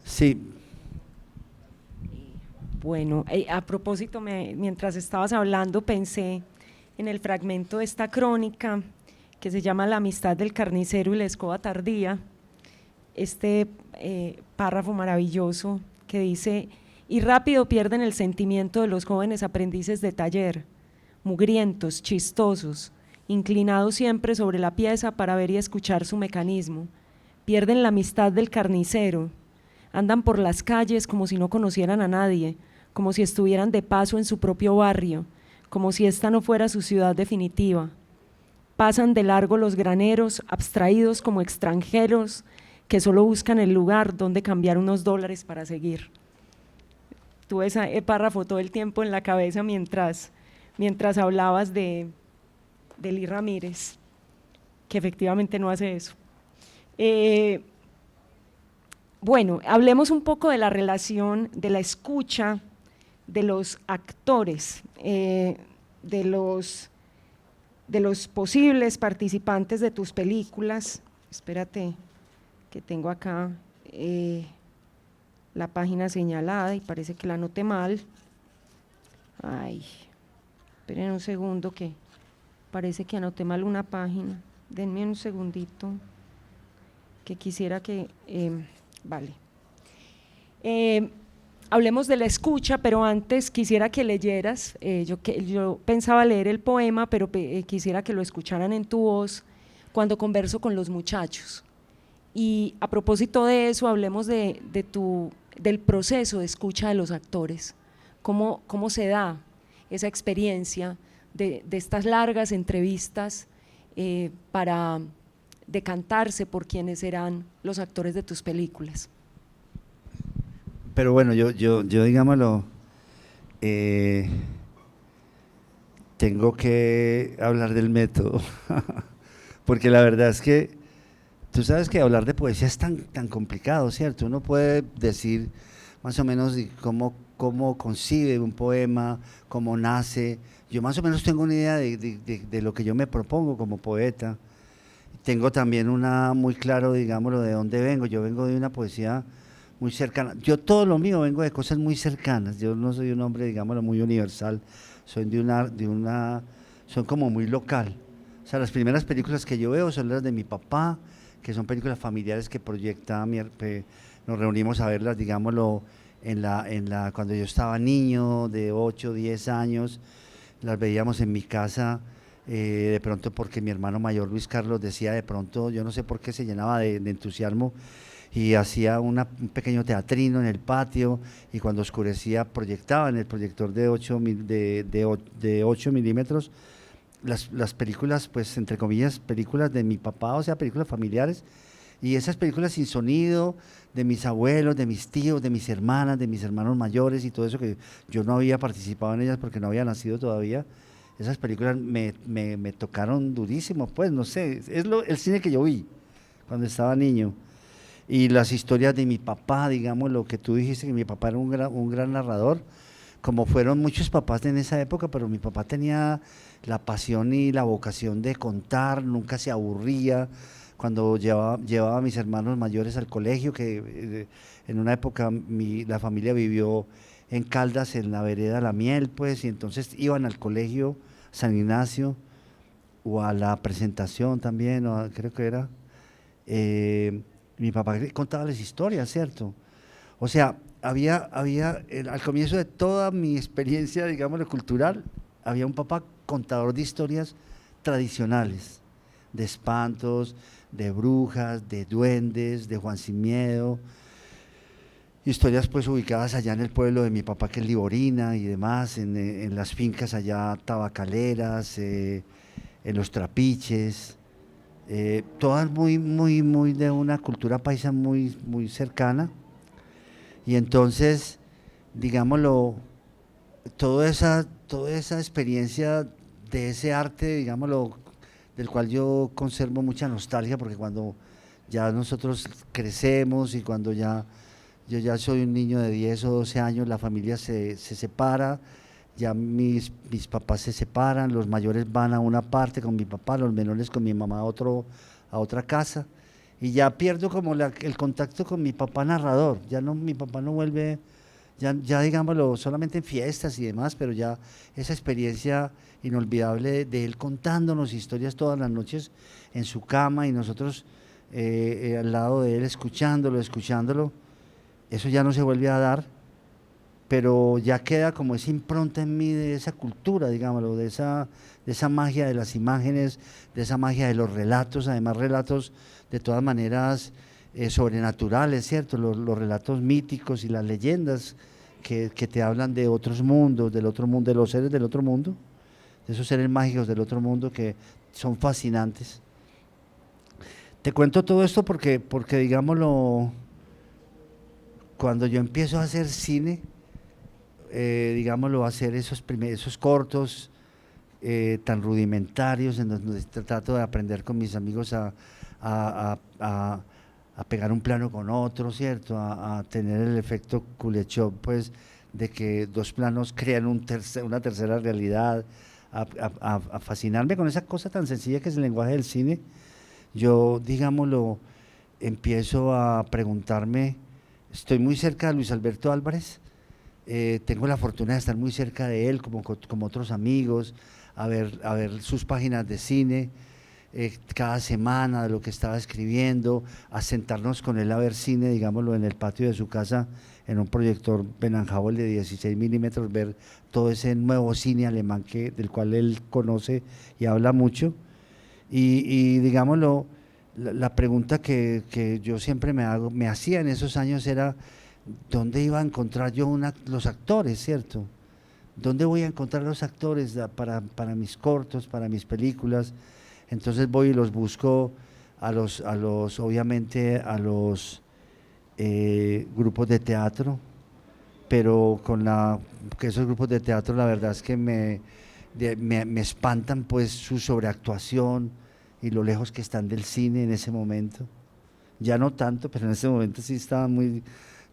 Sí. Bueno, a propósito, mientras estabas hablando pensé en el fragmento de esta crónica que se llama La amistad del carnicero y la escoba tardía, este párrafo maravilloso que dice: y rápido pierden el sentimiento de los jóvenes aprendices de taller, mugrientos, chistosos, inclinados siempre sobre la pieza para ver y escuchar su mecanismo, pierden la amistad del carnicero, andan por las calles como si no conocieran a nadie, como si estuvieran de paso en su propio barrio, como si esta no fuera su ciudad definitiva. Pasan de largo los graneros, abstraídos como extranjeros que solo buscan el lugar donde cambiar unos dólares para seguir. Tuve ese párrafo todo el tiempo en la cabeza mientras hablabas de Lee Ramírez, que efectivamente no hace eso. Bueno, hablemos un poco de la relación, de la escucha de los actores, de los posibles participantes de tus películas. Espérate, que tengo acá la página señalada y parece que la anoté mal. Ay, esperen un segundo que parece que anoté mal una página. Denme un segundito, que quisiera que… vale. Hablemos de la escucha, pero antes quisiera que leyeras, yo pensaba leer el poema, pero quisiera que lo escucharan en tu voz cuando converso con los muchachos. Y a propósito de eso, hablemos del proceso de escucha de los actores, cómo se da esa experiencia de estas largas entrevistas para decantarse por quiénes serán los actores de tus películas. Pero bueno, yo digámoslo, tengo que hablar del método, porque la verdad es que tú sabes que hablar de poesía es tan complicado, ¿cierto? Uno puede decir más o menos cómo concibe un poema, cómo nace. Yo más o menos tengo una idea de lo que yo me propongo como poeta. Tengo también muy claro, digámoslo, de dónde vengo. Yo vengo de una poesía muy cercana. Yo todo lo mío vengo de cosas muy cercanas. Yo no soy un hombre, digámoslo, muy universal. Soy soy como muy local. O sea, las primeras películas que yo veo son las de mi papá, que son películas familiares que proyecta, nos reunimos a verlas, digámoslo, cuando yo estaba niño, de 8, 10 años, las veíamos en mi casa, de pronto porque mi hermano mayor Luis Carlos decía de pronto, yo no sé por qué se llenaba de entusiasmo y hacía un pequeño teatrino en el patio y cuando oscurecía proyectaba en el proyector de 8 milímetros las películas, pues entre comillas, películas de mi papá, o sea, películas familiares, y esas películas sin sonido de mis abuelos, de mis tíos, de mis hermanas, de mis hermanos mayores y todo eso que yo no había participado en ellas porque no había nacido todavía. Esas películas me tocaron durísimo, pues no sé, es el cine que yo vi cuando estaba niño. Y las historias de mi papá, digamos, lo que tú dijiste, que mi papá era un gran narrador, como fueron muchos papás en esa época, pero mi papá tenía la pasión y la vocación de contar, nunca se aburría. Cuando llevaba a mis hermanos mayores al colegio, que en una época la familia vivió en Caldas, en la vereda La Miel, pues, y entonces iban al colegio San Ignacio, o a la presentación también, creo que era, mi papá contaba las historias, ¿cierto? O sea, al comienzo de toda mi experiencia, digamos, cultural, había un papá contador de historias tradicionales, de espantos, de brujas, de duendes, de Juan Sin Miedo, historias pues ubicadas allá en el pueblo de mi papá, que es Liborina y demás, en las fincas allá tabacaleras, en los trapiches, todas muy de una cultura paisa muy cercana. Y entonces, digámoslo, toda esa experiencia de ese arte, digámoslo, del cual yo conservo mucha nostalgia, porque cuando ya nosotros crecemos y cuando yo ya soy un niño de 10 o 12 años, la familia se separa, ya mis papás se separan, los mayores van a una parte con mi papá, los menores con mi mamá a otra casa, y ya pierdo como el contacto con mi papá narrador. Mi papá no vuelve, ya digámoslo, solamente en fiestas y demás, pero ya esa experiencia inolvidable de él contándonos historias todas las noches en su cama y nosotros al lado de él escuchándolo, eso ya no se vuelve a dar, pero ya queda como esa impronta en mí de esa cultura, digámoslo, de esa magia de las imágenes, de esa magia de los relatos, además relatos de todas maneras sobrenaturales, ¿cierto? Los relatos míticos y las leyendas que te hablan de otros mundos, del otro mundo, de los seres del otro mundo. de esos seres mágicos del otro mundo que son fascinantes. Te cuento todo esto porque digámoslo, cuando yo empiezo a hacer cine, digámoslo, a hacer esos cortos tan rudimentarios, en donde trato de aprender con mis amigos a pegar un plano con otro, ¿cierto? A tener el efecto Kuleshov, pues, de que dos planos crean una tercera realidad, a fascinarme con esa cosa tan sencilla que es el lenguaje del cine. Yo, digámoslo, empiezo a preguntarme, estoy muy cerca de Luis Alberto Álvarez, tengo la fortuna de estar muy cerca de él, como otros amigos, a ver sus páginas de cine, cada semana de lo que estaba escribiendo, a sentarnos con él a ver cine, digámoslo, en el patio de su casa, en un proyector Benanhauer de 16 milímetros, ver todo ese nuevo cine alemán del cual él conoce y habla mucho. Y digámoslo, la pregunta que yo siempre me hacía en esos años era, ¿dónde iba a encontrar yo los actores, cierto? ¿Dónde voy a encontrar los actores para mis cortos, para mis películas? Entonces voy y los busco obviamente a los grupos de teatro, pero que esos grupos de teatro la verdad es que me espantan pues su sobreactuación y lo lejos que están del cine en ese momento. Ya no tanto, pero en ese momento sí estaba muy...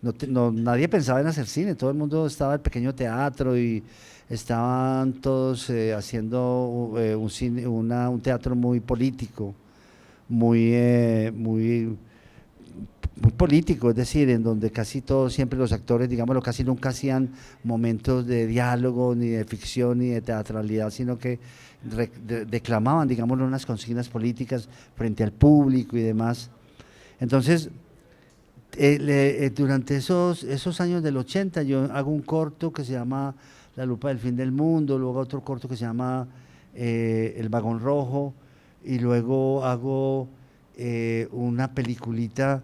nadie pensaba en hacer cine, todo el mundo estaba en el pequeño teatro y estaban todos haciendo un teatro muy político, muy político, es decir, en donde casi todos, siempre los actores, digámoslo, casi nunca hacían momentos de diálogo, ni de ficción, ni de teatralidad, sino que declamaban, digámoslo, unas consignas políticas frente al público y demás. Entonces, durante esos años del 80 yo hago un corto que se llama La lupa del fin del mundo, luego otro corto que se llama El vagón rojo, y luego hago una peliculita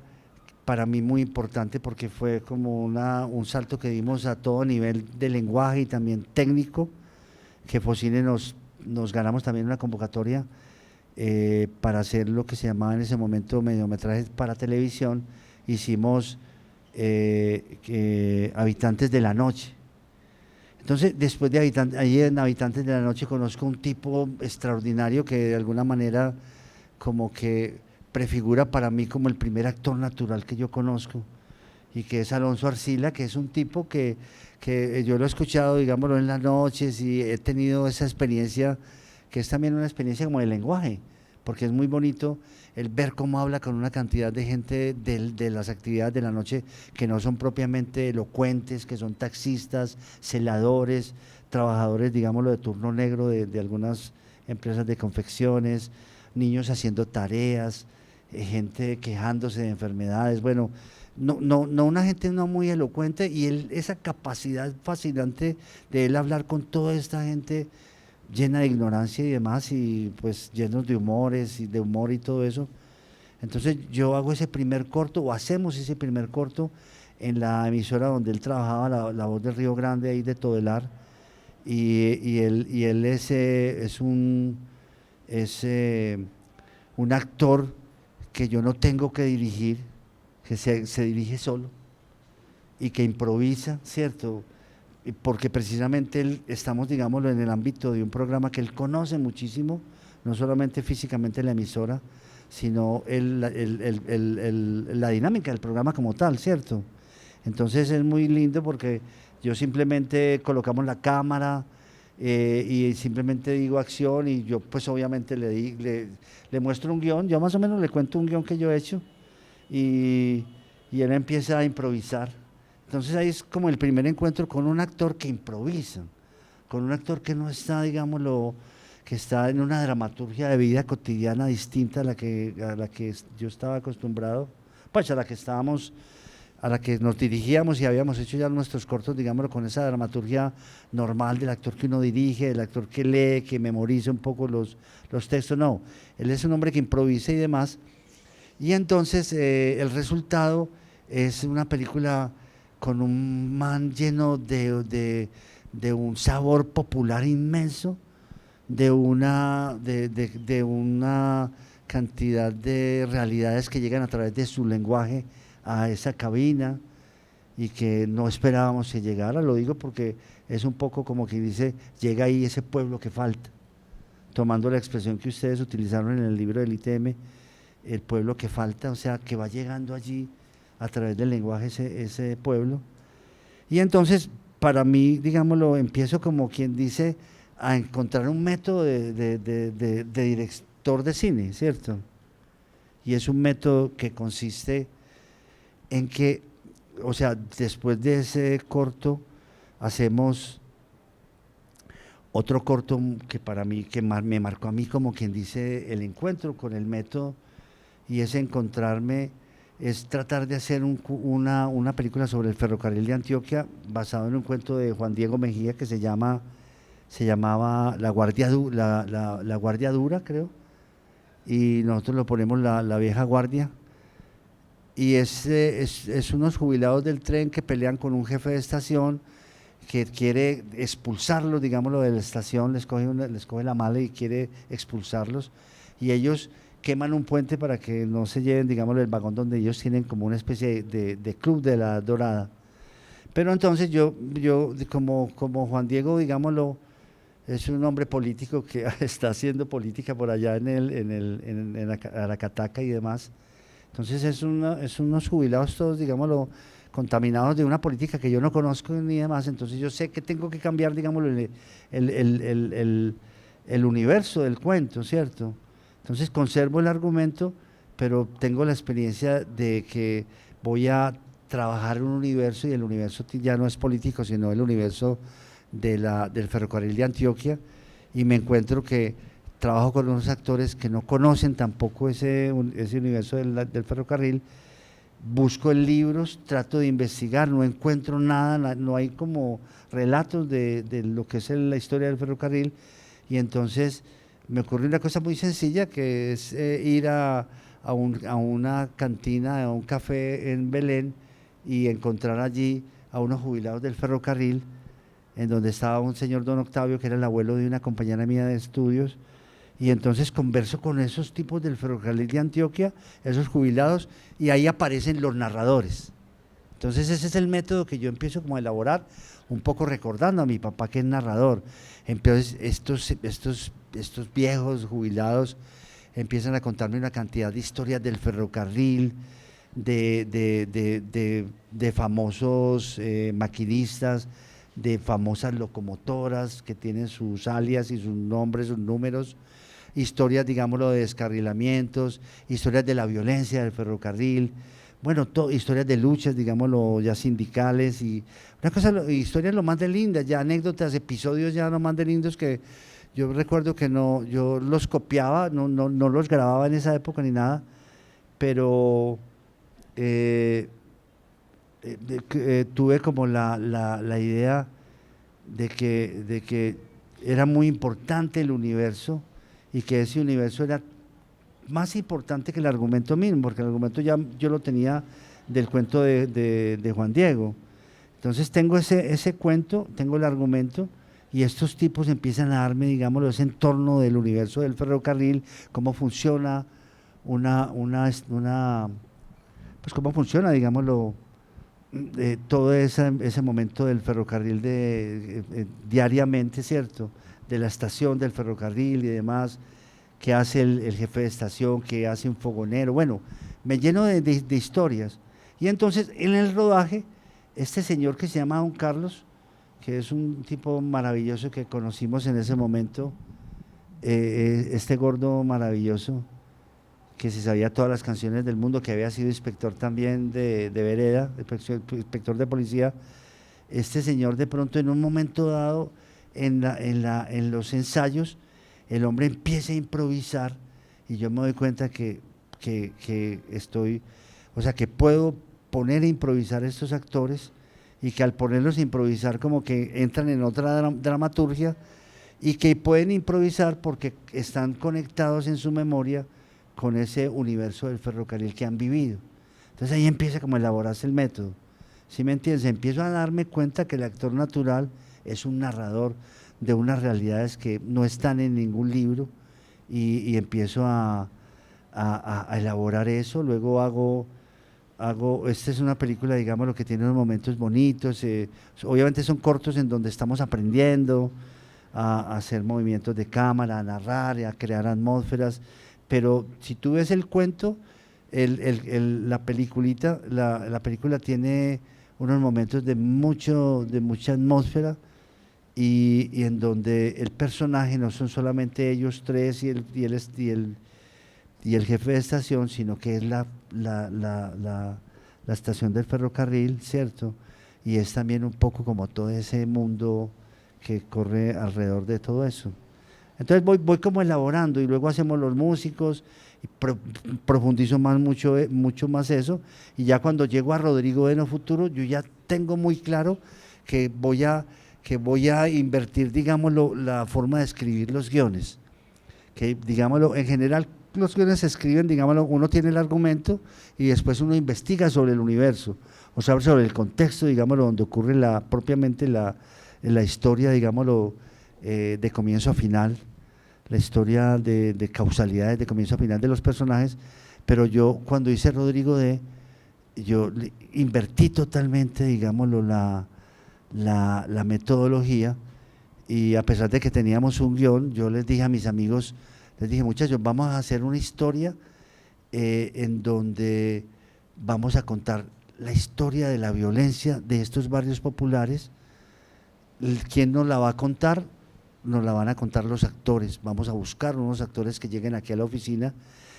para mí muy importante porque fue como un salto que dimos a todo nivel de lenguaje y también técnico, que Focine nos ganamos también una convocatoria para hacer lo que se llamaba en ese momento mediometrajes para televisión. Hicimos Habitantes de la Noche. Entonces, después de Habitantes de la Noche conozco un tipo extraordinario que de alguna manera como que prefigura para mí como el primer actor natural que yo conozco, y que es Alonso Arcila, que es un tipo que yo lo he escuchado, digámoslo, en las noches, y he tenido esa experiencia, que es también una experiencia como de lenguaje, porque es muy bonito el ver cómo habla con una cantidad de gente de las actividades de la noche que no son propiamente elocuentes, que son taxistas, celadores, trabajadores, digámoslo, de turno negro de algunas empresas de confecciones, niños haciendo tareas, gente quejándose de enfermedades, bueno, no una gente no muy elocuente, y esa capacidad fascinante de él hablar con toda esta gente llena de ignorancia y demás, y pues llenos de humores y de humor y todo eso. Entonces yo hago ese primer corto, o hacemos ese primer corto en la emisora donde él trabajaba, la Voz del Río Grande, ahí de Todelar, y él es un actor que yo no tengo que dirigir, que se dirige solo y que improvisa, ¿cierto? Porque precisamente estamos, digámoslo, en el ámbito de un programa que él conoce muchísimo, no solamente físicamente la emisora, sino la dinámica del programa como tal, ¿cierto? Entonces es muy lindo porque yo simplemente colocamos la cámara y simplemente digo acción, y yo pues obviamente le muestro un guión, yo más o menos le cuento un guión que yo he hecho, y él empieza a improvisar. Entonces ahí es como el primer encuentro con un actor que improvisa, con un actor que no está, digámoslo, que está en una dramaturgia de vida cotidiana distinta a la que yo estaba acostumbrado, pues a la que nos dirigíamos y habíamos hecho ya nuestros cortos, digámoslo, con esa dramaturgia normal del actor que uno dirige, del actor que lee, que memoriza un poco los textos. No, él es un hombre que improvisa y demás, y entonces el resultado es una película con un man lleno de un sabor popular inmenso, de una cantidad de realidades que llegan a través de su lenguaje a esa cabina y que no esperábamos que llegara. Lo digo porque es un poco como que dice, llega ahí ese pueblo que falta, tomando la expresión que ustedes utilizaron en el libro del ITM, el pueblo que falta, o sea, que va llegando allí a través del lenguaje ese pueblo. Y entonces, para mí, digámoslo, empiezo como quien dice a encontrar un método de director de cine, ¿cierto? Y es un método que consiste en que, o sea, después de ese corto, hacemos otro corto que para mí, me marcó a mí como quien dice el encuentro con el método, y es es tratar de hacer una película sobre el ferrocarril de Antioquia basado en un cuento de Juan Diego Mejía que se llamaba La Guardia Dura, creo, y nosotros lo ponemos la Vieja Guardia, y es unos jubilados del tren que pelean con un jefe de estación que quiere expulsarlos, digámoslo, de la estación, les coge la mala y quiere expulsarlos, y ellos queman un puente para que no se lleven, digámoslo, el vagón donde ellos tienen como una especie de club de la Dorada. Pero entonces yo como Juan Diego, digámoslo, es un hombre político que está haciendo política por allá en Aracataca y demás. Entonces es unos jubilados todos, digámoslo, contaminados de una política que yo no conozco ni demás. Entonces yo sé que tengo que cambiar, digámoslo, el universo del cuento, ¿cierto? Entonces conservo el argumento, pero tengo la experiencia de que voy a trabajar un universo, y el universo ya no es político, sino el universo del ferrocarril de Antioquia, y me encuentro que trabajo con unos actores que no conocen tampoco ese universo del ferrocarril. Busco en libros, trato de investigar, no encuentro nada, no hay como relatos de lo que es la historia del ferrocarril, y entonces me ocurrió una cosa muy sencilla, que es ir a una cantina, a un café en Belén, y encontrar allí a unos jubilados del ferrocarril, en donde estaba un señor don Octavio, que era el abuelo de una compañera mía de estudios, y entonces converso con esos tipos del ferrocarril de Antioquia, esos jubilados, y ahí aparecen los narradores. Entonces ese es el método que yo empiezo como a elaborar, un poco recordando a mi papá, que es narrador. Entonces estos viejos jubilados empiezan a contarme una cantidad de historias del ferrocarril, de famosos maquinistas, de famosas locomotoras que tienen sus alias y sus nombres, sus números, historias, digámoslo, de descarrilamientos, historias de la violencia del ferrocarril, bueno, historias de luchas, digámoslo, ya sindicales, y una cosa, historias lo más de lindas, ya anécdotas, episodios ya lo más de lindos, que yo recuerdo que yo los copiaba, no los grababa en esa época ni nada, pero tuve como la idea de que era muy importante el universo, y que ese universo era más importante que el argumento mismo, porque el argumento ya yo lo tenía del cuento de Juan Diego. Entonces tengo ese cuento, tengo el argumento, y estos tipos empiezan a darme, digámoslo, ese entorno del universo del ferrocarril, cómo funciona pues cómo funciona, digámoslo, todo ese momento del ferrocarril diariamente, ¿cierto?, de la estación del ferrocarril y demás, que hace el jefe de estación, que hace un fogonero, bueno, me lleno de historias. Y entonces en el rodaje, este señor que se llama Don Carlos, que es un tipo maravilloso que conocimos en ese momento, este gordo maravilloso, que se sabía todas las canciones del mundo, que había sido inspector también de vereda, inspector de policía. Este señor, de pronto, en un momento dado, en los ensayos, el hombre empieza a improvisar, y yo me doy cuenta que puedo poner a improvisar a estos actores, y que al ponerlos a improvisar como que entran en otra dramaturgia, y que pueden improvisar porque están conectados en su memoria con ese universo del ferrocarril que han vivido. Entonces ahí empieza como a elaborarse el método, ¿sí me entiendes? Empiezo a darme cuenta que el actor natural es un narrador, de unas realidades que no están en ningún libro y empiezo a elaborar eso. Luego esta es una película, digamos, lo que tiene unos momentos bonitos, obviamente son cortos en donde estamos aprendiendo a hacer movimientos de cámara, a narrar, a crear atmósferas, pero si tú ves el cuento, la película tiene unos momentos de mucha atmósfera y en donde el personaje no son solamente ellos tres y el jefe de estación, sino que es la estación del ferrocarril, ¿cierto? Y es también un poco como todo ese mundo que corre alrededor de todo eso. Entonces voy como elaborando y luego hacemos los músicos, y profundizo mucho más eso, y ya cuando llego a Rodrigo de No Futuro, yo ya tengo muy claro que voy a invertir, digámoslo, la forma de escribir los guiones, que digámoslo, en general los guiones se escriben, digámoslo, uno tiene el argumento y después uno investiga sobre el universo, o sea, sobre el contexto, digámoslo, donde ocurre propiamente la historia, digámoslo, de comienzo a final, la historia de causalidades de comienzo a final de los personajes, pero yo cuando hice Rodrigo yo invertí totalmente, digámoslo, la metodología, y a pesar de que teníamos un guión, yo les dije a mis amigos, muchachos, vamos a hacer una historia en donde vamos a contar la historia de la violencia de estos barrios populares. ¿Quién nos la va a contar? Nos la van a contar los actores. Vamos a buscar unos actores que lleguen aquí a la oficina,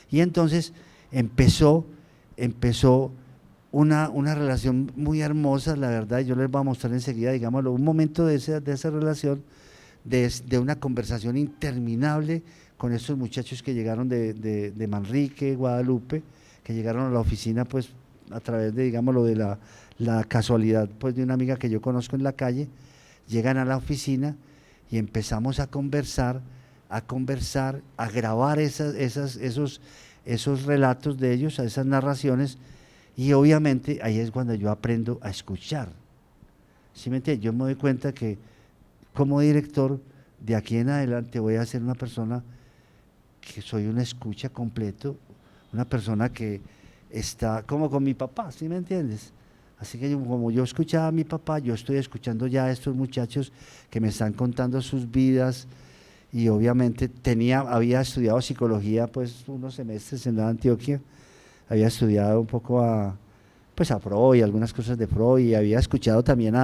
y entonces empezó una relación muy hermosa, la verdad. Yo les voy a mostrar enseguida, digámoslo, un momento de esa relación, de una conversación interminable con estos muchachos que llegaron de Manrique, Guadalupe, que llegaron a la oficina pues a través de, digámoslo, de la casualidad pues de una amiga que yo conozco en la calle. Llegan a la oficina y empezamos a conversar, a grabar esos relatos de ellos, a esas narraciones, y obviamente ahí es cuando yo aprendo a escuchar. ¿Sí me entiendes? Yo me doy cuenta que como director, de aquí en adelante voy a ser una persona que soy una escucha completo, una persona que está como con mi papá, ¿sí me entiendes? Así que como yo escuchaba a mi papá, yo estoy escuchando ya a estos muchachos que me están contando sus vidas, y obviamente había estudiado psicología pues unos semestres en la Antioquia, había estudiado un poco a Freud y algunas cosas de Freud, y había escuchado también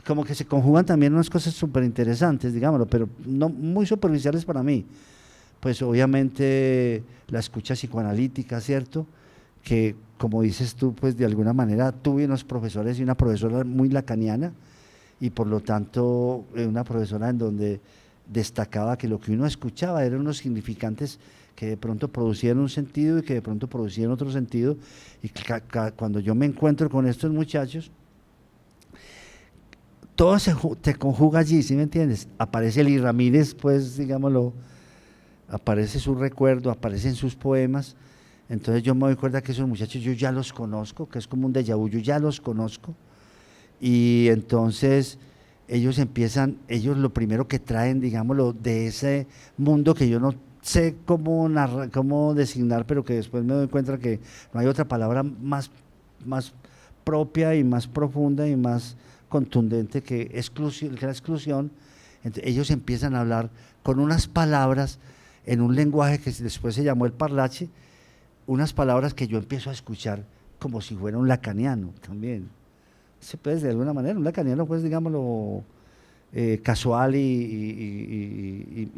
como que se conjugan también unas cosas súper interesantes, digámoslo, pero no muy superficiales para mí. Pues obviamente la escucha psicoanalítica, ¿cierto?, que como dices tú, pues de alguna manera tuve unos profesores y una profesora muy lacaniana, y por lo tanto una profesora en donde destacaba que lo que uno escuchaba eran unos significantes que de pronto producían un sentido y que de pronto producían otro sentido, y cuando yo me encuentro con estos muchachos, todo te conjuga allí, ¿sí me entiendes? Aparece Eli Ramírez, pues digámoslo, aparece su recuerdo, aparecen sus poemas. Entonces yo me doy cuenta que esos muchachos yo ya los conozco, que es como un déjà vu, yo ya los conozco, y entonces ellos lo primero que traen, digámoslo, de ese mundo que yo no sé cómo designar, pero que después me doy cuenta que no hay otra palabra más propia y más profunda y más contundente que la exclusión. Entonces, ellos empiezan a hablar con unas palabras en un lenguaje que después se llamó el parlache, unas palabras que yo empiezo a escuchar como si fuera un lacaniano también. Se puede, de alguna manera, un lacaniano, pues digámoslo, casual y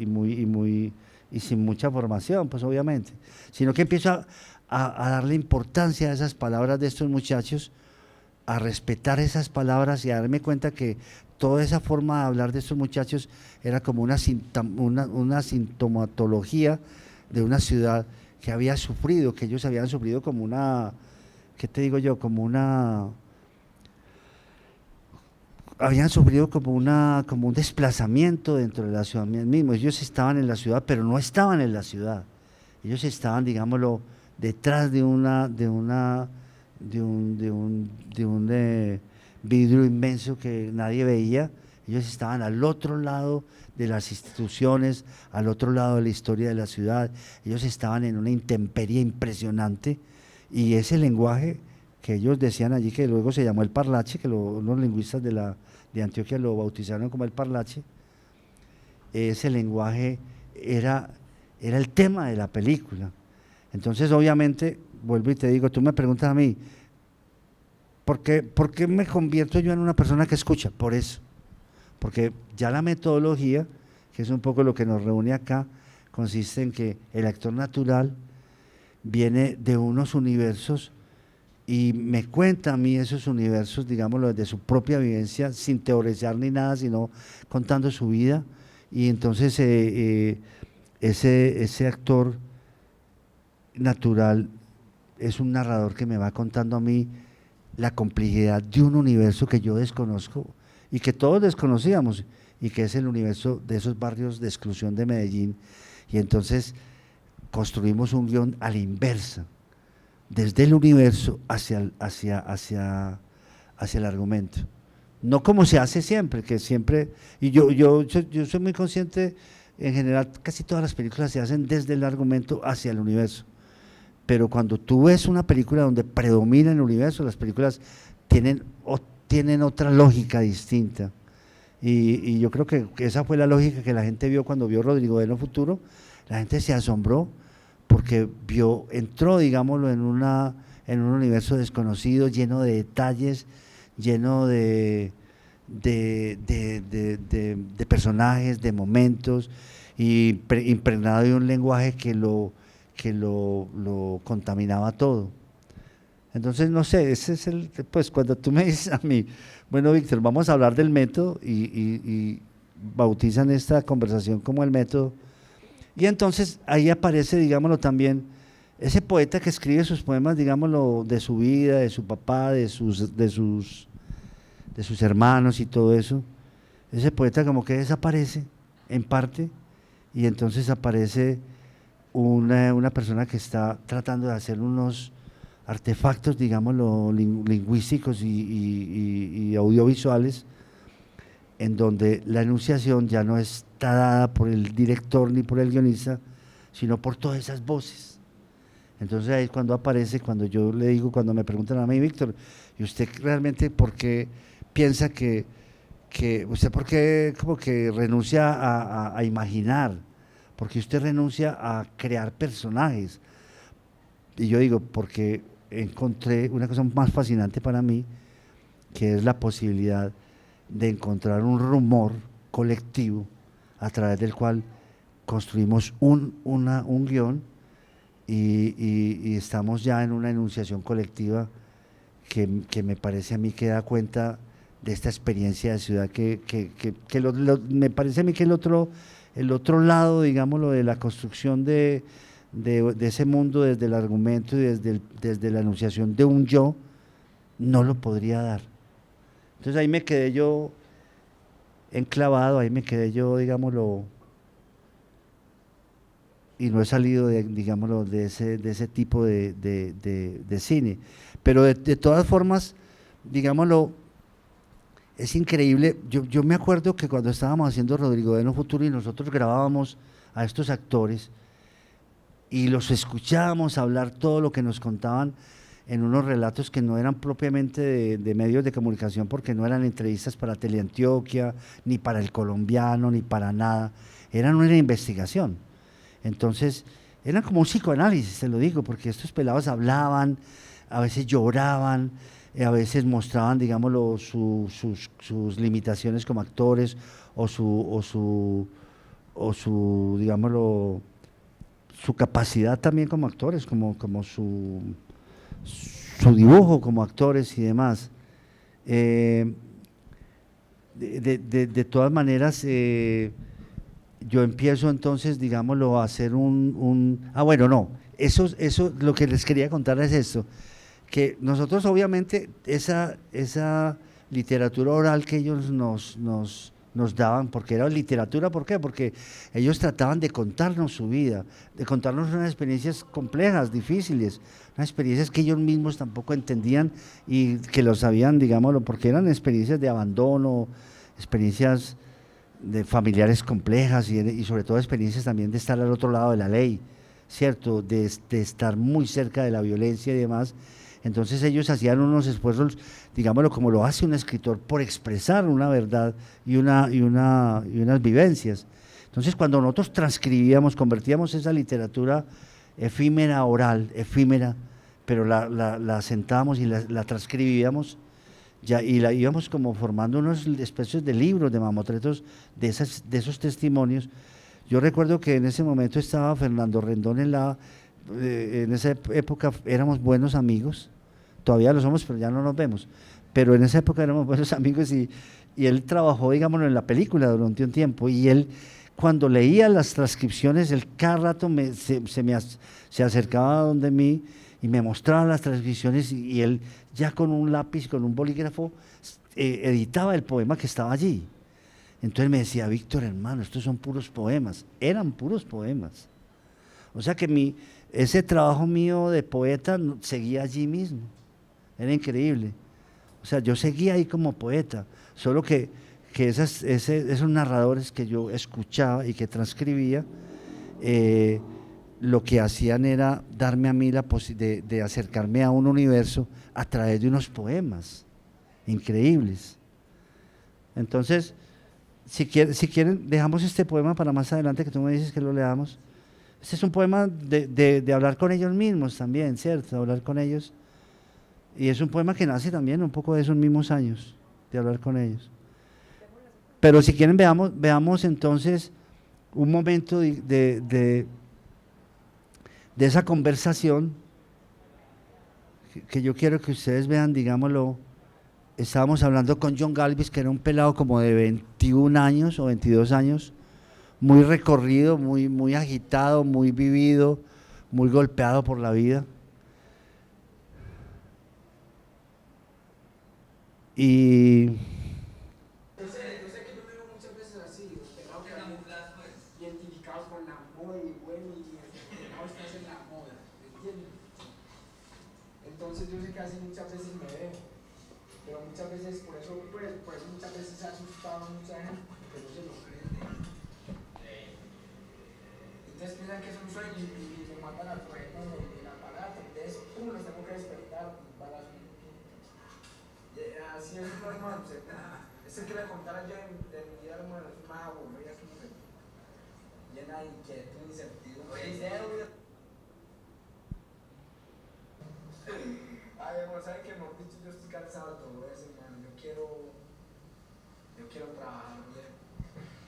sin mucha formación, pues obviamente, sino que empiezo a darle importancia a esas palabras de estos muchachos, a respetar esas palabras y a darme cuenta que toda esa forma de hablar de estos muchachos era como una sintomatología de una ciudad que había sufrido, que ellos habían sufrido como como un desplazamiento dentro de la ciudad mismo. Ellos estaban en la ciudad, pero no estaban en la ciudad. Ellos estaban, digámoslo, detrás de un vidrio inmenso que nadie veía, Ellos estaban al otro lado de las instituciones, al otro lado de la historia de la ciudad, ellos estaban en una intemperie impresionante, y ese lenguaje que ellos decían allí, que luego se llamó el parlache, que unos lingüistas de Antioquia lo bautizaron como el parlache, ese lenguaje era el tema de la película. Entonces, obviamente, vuelvo y te digo, tú me preguntas a mí, ¿por qué me convierto yo en una persona que escucha? Por eso, porque ya la metodología, que es un poco lo que nos reúne acá, consiste en que el actor natural viene de unos universos y me cuenta a mí esos universos, digámoslo, desde su propia vivencia, sin teorizar ni nada, sino contando su vida, y entonces ese actor natural es un narrador que me va contando a mí la complejidad de un universo que yo desconozco y que todos desconocíamos, y que es el universo de esos barrios de exclusión de Medellín. Y entonces construimos un guión a la inversa, desde el universo hacia el argumento. No como se hace siempre, que siempre, y yo soy muy consciente, en general casi todas las películas se hacen desde el argumento hacia el universo, pero cuando tú ves una película donde predomina el universo, las películas tienen otra lógica distinta, y yo creo que esa fue la lógica que la gente vio cuando vio Rodrigo de No Futuro. La gente se asombró porque entró, digámoslo, en un universo desconocido, lleno de detalles, lleno de personajes, de momentos, y impregnado de un lenguaje que lo contaminaba todo. Entonces, no sé, ese es pues cuando tú me dices a mí, bueno, Víctor, vamos a hablar del método, y bautizan esta conversación como el método, y entonces ahí aparece, digámoslo, también ese poeta que escribe sus poemas, digámoslo, de su vida, de su papá, de sus hermanos y todo eso. Ese poeta como que desaparece en parte, y entonces aparece una persona que está tratando de hacer unos artefactos, digámoslo, lingüísticos y audiovisuales, en donde la enunciación ya no está dada por el director ni por el guionista, sino por todas esas voces. Entonces ahí es cuando aparece, cuando yo le digo, cuando me preguntan a mí, Víctor, ¿y usted realmente por qué piensa usted por qué como que renuncia a imaginar? Porque usted renuncia a crear personajes. Y yo digo, porque encontré una cosa más fascinante para mí, que es la posibilidad de encontrar un rumor colectivo a través del cual construimos un guión, y estamos ya en una enunciación colectiva que me parece a mí que da cuenta de esta experiencia de ciudad me parece a mí que el otro lado, digámoslo, de la construcción de ese mundo desde el argumento y desde la enunciación de un yo, no lo podría dar. Entonces ahí me quedé yo enclavado, ahí me quedé yo, digámoslo, y no he salido digámoslo, de ese tipo de cine. Pero de todas formas, digámoslo, es increíble. Yo me acuerdo que cuando estábamos haciendo Rodrigo de No Futuro y nosotros grabábamos a estos actores y los escuchábamos hablar todo lo que nos contaban en unos relatos que no eran propiamente de medios de comunicación, porque no eran entrevistas para Teleantioquia, ni para El Colombiano, ni para nada, eran una investigación. Entonces, eran como un psicoanálisis, te lo digo, porque estos pelados hablaban, a veces lloraban, a veces mostraban, digámoslo, sus limitaciones como actores, o su digámoslo, su capacidad también como actores, como su dibujo como actores y demás. De todas maneras, yo empiezo entonces, digámoslo, a hacer eso lo que les quería contar es esto, que nosotros obviamente esa literatura oral que ellos nos daban, porque era literatura, ¿por qué? Porque ellos trataban de contarnos su vida, de contarnos unas experiencias complejas, difíciles, unas experiencias que ellos mismos tampoco entendían y que lo sabían, digámoslo, porque eran experiencias de abandono, experiencias de familiares complejas y sobre todo experiencias también de estar al otro lado de la ley, ¿cierto? De estar muy cerca de la violencia y demás. Entonces ellos hacían unos esfuerzos, digámoslo como lo hace un escritor, por expresar una verdad y unas vivencias. Entonces cuando nosotros transcribíamos, convertíamos esa literatura efímera, oral, efímera, pero la sentábamos y la transcribíamos, ya, y la íbamos como formando unas especies de libros, de mamotretos, de esos testimonios. Yo recuerdo que en ese momento estaba Fernando Rendón en esa época éramos buenos amigos, todavía lo somos, pero ya no nos vemos, pero en esa época éramos buenos amigos y él trabajó, digámoslo, en la película durante un tiempo, y él, cuando leía las transcripciones, él cada rato se acercaba donde mí y me mostraba las transcripciones, y él ya con un lápiz, con un bolígrafo, editaba el poema que estaba allí. Entonces me decía: Víctor, hermano, estos son puros poemas. Eran puros poemas. O sea que ese trabajo mío de poeta seguía allí mismo. Era increíble. O sea, yo seguía ahí como poeta, solo que esos narradores que yo escuchaba y que transcribía, lo que hacían era darme a mí la posibilidad de acercarme a un universo a través de unos poemas increíbles. Entonces, si quieren, dejamos este poema para más adelante, que tú me dices que lo leamos. Este es un poema de hablar con ellos mismos también, ¿cierto? De hablar con ellos. Y es un poema que nace también un poco de esos mismos años, de hablar con ellos. Pero si quieren, veamos entonces un momento de esa conversación que yo quiero que ustedes vean, digámoslo. Estábamos hablando con John Galvis, que era un pelado como de 21 años o 22 años, muy recorrido, muy agitado, muy vivido, muy golpeado por la vida. Y Yo sé que yo me veo muchas veces así, los pelados que identificados con la moda y bueno, y los pelados que hacen la moda, ¿me entiendes? Entonces yo sé que así muchas veces me veo, pero muchas veces, por eso muchas veces se ha asustado a mucha gente, porque no se lo creen. Entonces piensan que es un sueño y me matan al proyecto en el aparato, entonces pum, los tengo que despertar, para así es normal, ese que le contara yo de mi vida, hermano, es más aburrida que me llena de inquietud, incertidumbre. Ay, hermano, ¿saben qué? Mejor dicho, yo estoy cansado de todo eso, hermano. Yo quiero trabajar bien.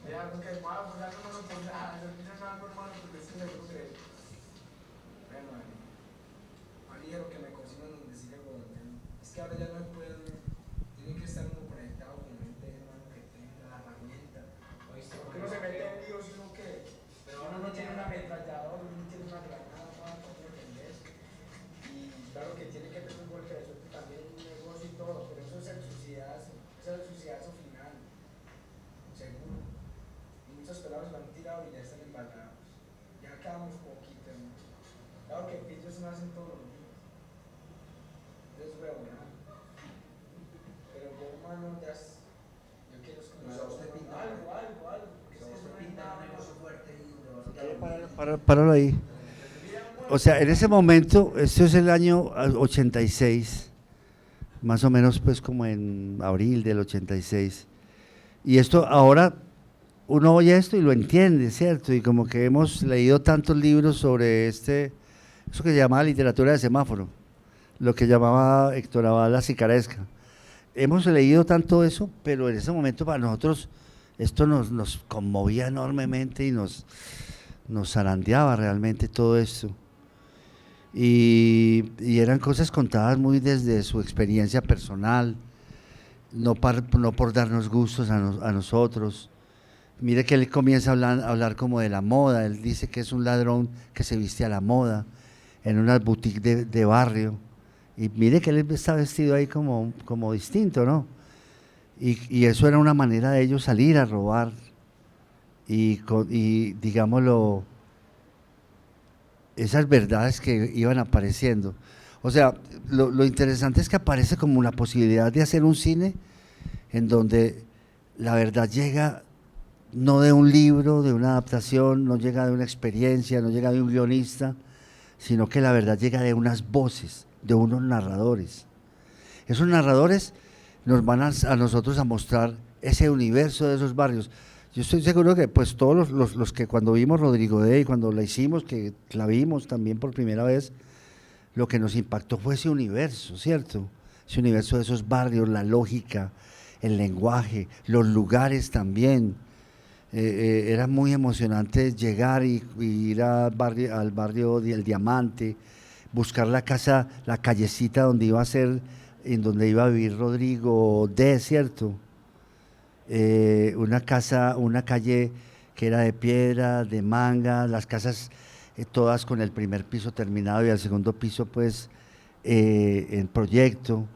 Hay algo que, hermano, pues ya no me lo pongo nada. Yo quiero algo, hermano, porque es que me creo que. Bueno, al ligero que me consigan donde siga donde. Es que ahora ya no pueden. Tiene que estar uno conectado con gente, hermano, que tenga la herramienta. Porque no se mete en Dios, sino que. Pero uno no tiene una ametralladora, uno no tiene una granada, ¿cómo entendés? Y claro que tiene que tener un golpe de suerte también, un negocio y todo, pero eso es el suicidazo final, seguro. Y muchos pelados lo han tirado y ya están embargados. Ya acabamos poquito, hermano. Claro que pillos no hacen todos los días. Es huevonada. Pero yo, hermano, yo quiero escuchar algo. Porque si eso no hay nada, negocio fuerte y páralo ahí. O sea, en ese momento, esto es el año 86, más o menos pues como en abril del 86, y esto ahora uno oye esto y lo entiende, ¿cierto? Y como que hemos leído tantos libros sobre eso que se llamaba literatura de semáforo, lo que llamaba Héctor Abad la sicaresca. Hemos leído tanto eso, pero en ese momento para nosotros esto nos conmovía enormemente y nos zarandeaba realmente todo esto. Y eran cosas contadas muy desde su experiencia personal, no por darnos gustos a nosotros. Mire que él comienza a hablar como de la moda. Él dice que es un ladrón que se viste a la moda en una boutique de barrio, y mire que él está vestido ahí como distinto, ¿no? Y eso era una manera de ellos salir a robar y digámoslo, esas verdades que iban apareciendo. O sea, lo interesante es que aparece como la posibilidad de hacer un cine en donde la verdad llega no de un libro, de una adaptación, no llega de una experiencia, no llega de un guionista, sino que la verdad llega de unas voces, de unos narradores. Esos narradores nos van a nosotros a mostrar ese universo de esos barrios. Yo estoy seguro que pues todos los que cuando vimos Rodrigo Dey, cuando la hicimos, que la vimos también por primera vez, lo que nos impactó fue ese universo, ¿cierto? Ese universo de esos barrios, la lógica, el lenguaje, los lugares también. Era muy emocionante llegar y ir al barrio del Diamante, buscar la casa, la callecita donde iba a ser, en donde iba a vivir Rodrigo Dey, ¿cierto? Una casa, una calle que era de piedra, de manga, las casas todas con el primer piso terminado y el segundo piso pues en proyecto,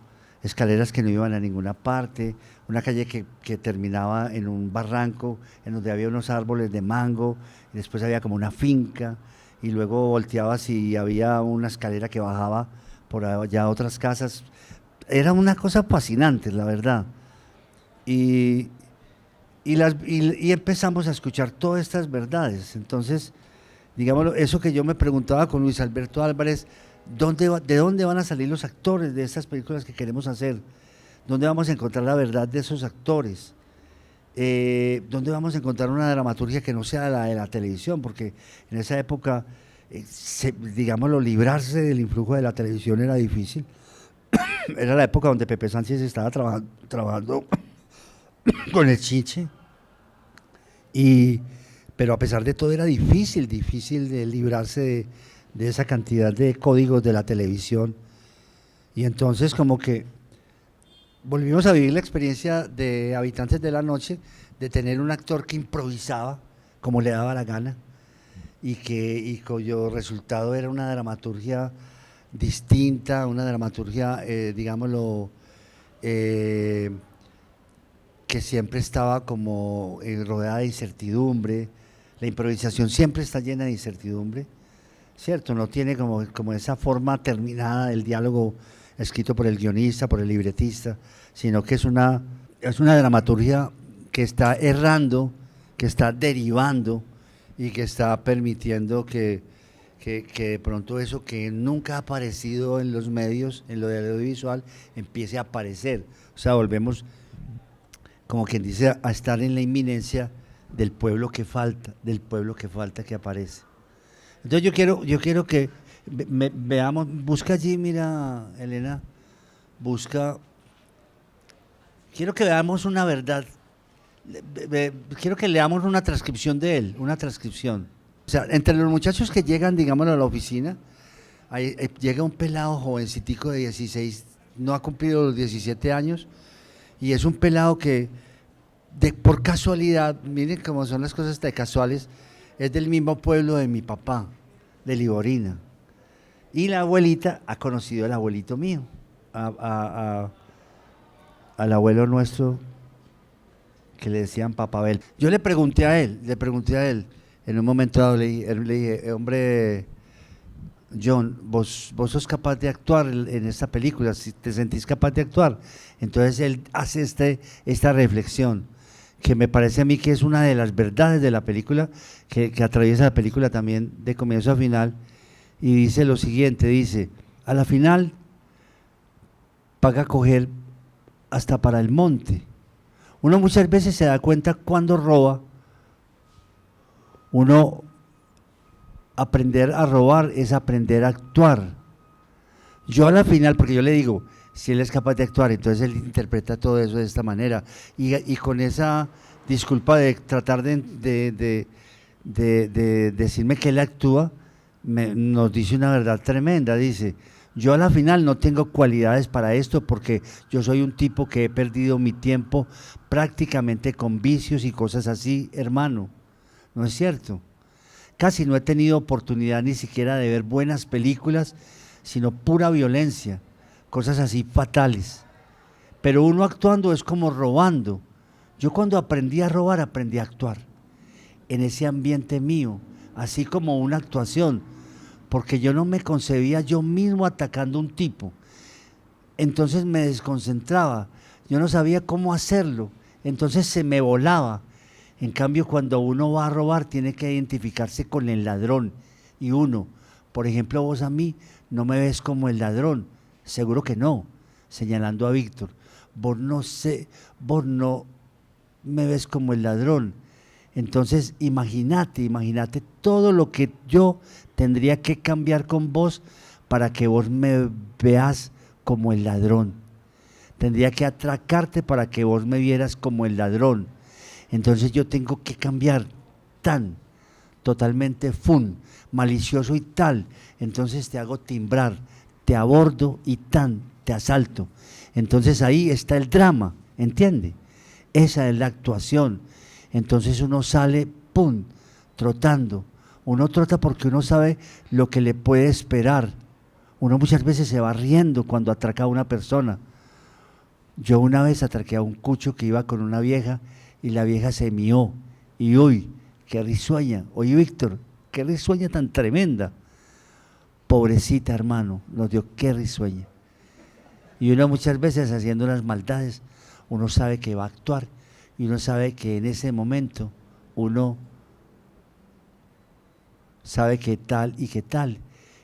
escaleras que no iban a ninguna parte, una calle que terminaba en un barranco en donde había unos árboles de mango, y después había como una finca, y luego volteabas y había una escalera que bajaba por allá a otras casas. Era una cosa fascinante, la verdad. Y empezamos a escuchar todas estas verdades. Entonces, digámoslo, eso que yo me preguntaba con Luis Alberto Álvarez, ¿de dónde van a salir los actores de estas películas que queremos hacer? ¿Dónde vamos a encontrar la verdad de esos actores? ¿Dónde vamos a encontrar una dramaturgia que no sea la de la televisión? Porque en esa época, digámoslo, librarse del influjo de la televisión era difícil. Era la época donde Pepe Sánchez estaba trabajando con el Chiche, pero a pesar de todo era difícil de librarse de esa cantidad de códigos de la televisión, y entonces como que volvimos a vivir la experiencia de Habitantes de la Noche, de tener un actor que improvisaba como le daba la gana, y cuyo resultado era una dramaturgia distinta, una dramaturgia, digámoslo, que siempre estaba como rodeada de incertidumbre. La improvisación siempre está llena de incertidumbre, ¿cierto? No tiene como esa forma terminada del diálogo escrito por el guionista, por el libretista, sino que es una dramaturgia que está errando, que está derivando y que está permitiendo que de pronto eso que nunca ha aparecido en los medios, en lo de audiovisual, empiece a aparecer. O sea, volvemos, como quien dice, a estar en la inminencia del pueblo que falta que aparece. Entonces yo quiero que veamos, busca allí, mira, Elena, quiero que veamos una verdad, quiero que leamos una transcripción de él, una transcripción. O sea, entre los muchachos que llegan, digámoslo, a la oficina, llega un pelado jovencitico de 16, no ha cumplido los 17 años, y es un pelado que, por casualidad, miren cómo son las cosas tan casuales, es del mismo pueblo de mi papá, de Liborina. Y la abuelita ha conocido al abuelito mío, al abuelo nuestro, que le decían Papabel. Yo le pregunté a él, en un momento dado le dije, hombre, John, vos sos capaz de actuar en esta película, si te sentís capaz de actuar. Entonces él hace esta reflexión, que me parece a mí que es una de las verdades de la película, que atraviesa la película también de comienzo a final, y dice lo siguiente, dice, a la final paga coger hasta para el monte. Uno muchas veces se da cuenta cuando roba. Uno, aprender a robar es aprender a actuar. Yo a la final, porque yo le digo, si él es capaz de actuar, entonces él interpreta todo eso de esta manera, y con esa disculpa de tratar de decirme que él actúa, nos dice una verdad tremenda, dice, yo a la final no tengo cualidades para esto porque yo soy un tipo que he perdido mi tiempo prácticamente con vicios y cosas así, hermano. ¿No es cierto? Casi no he tenido oportunidad ni siquiera de ver buenas películas, sino pura violencia, cosas así fatales. Pero uno actuando es como robando. Yo cuando aprendí a robar, aprendí a actuar en ese ambiente mío, así como una actuación, porque yo no me concebía yo mismo atacando a un tipo. Entonces me desconcentraba, yo no sabía cómo hacerlo. entonces se me volaba. En cambio, cuando uno va a robar, tiene que identificarse con el ladrón. Y uno, por ejemplo, vos a mí no me ves como el ladrón, seguro que no, señalando a Víctor. Vos no me ves como el ladrón. Entonces, imagínate todo lo que yo tendría que cambiar con vos para que vos me veas como el ladrón. Tendría que atracarte para que vos me vieras como el ladrón. Entonces yo tengo que cambiar totalmente malicioso y tal. Entonces te hago timbrar, te abordo y te asalto. Entonces ahí está el drama, ¿entiende? Esa es la actuación. Entonces uno sale, trotando. Uno trota porque uno sabe lo que le puede esperar. Uno muchas veces se va riendo cuando atraca a una persona. Yo una vez atraqué a un cucho que iba con una vieja y la vieja se mió. Y uy, qué risueña. Oye, Víctor, qué risueña tan tremenda. Pobrecita, hermano, nos dio qué risueña. Y uno muchas veces haciendo unas maldades, uno sabe que va a actuar y uno sabe que en ese momento uno sabe que tal y que tal.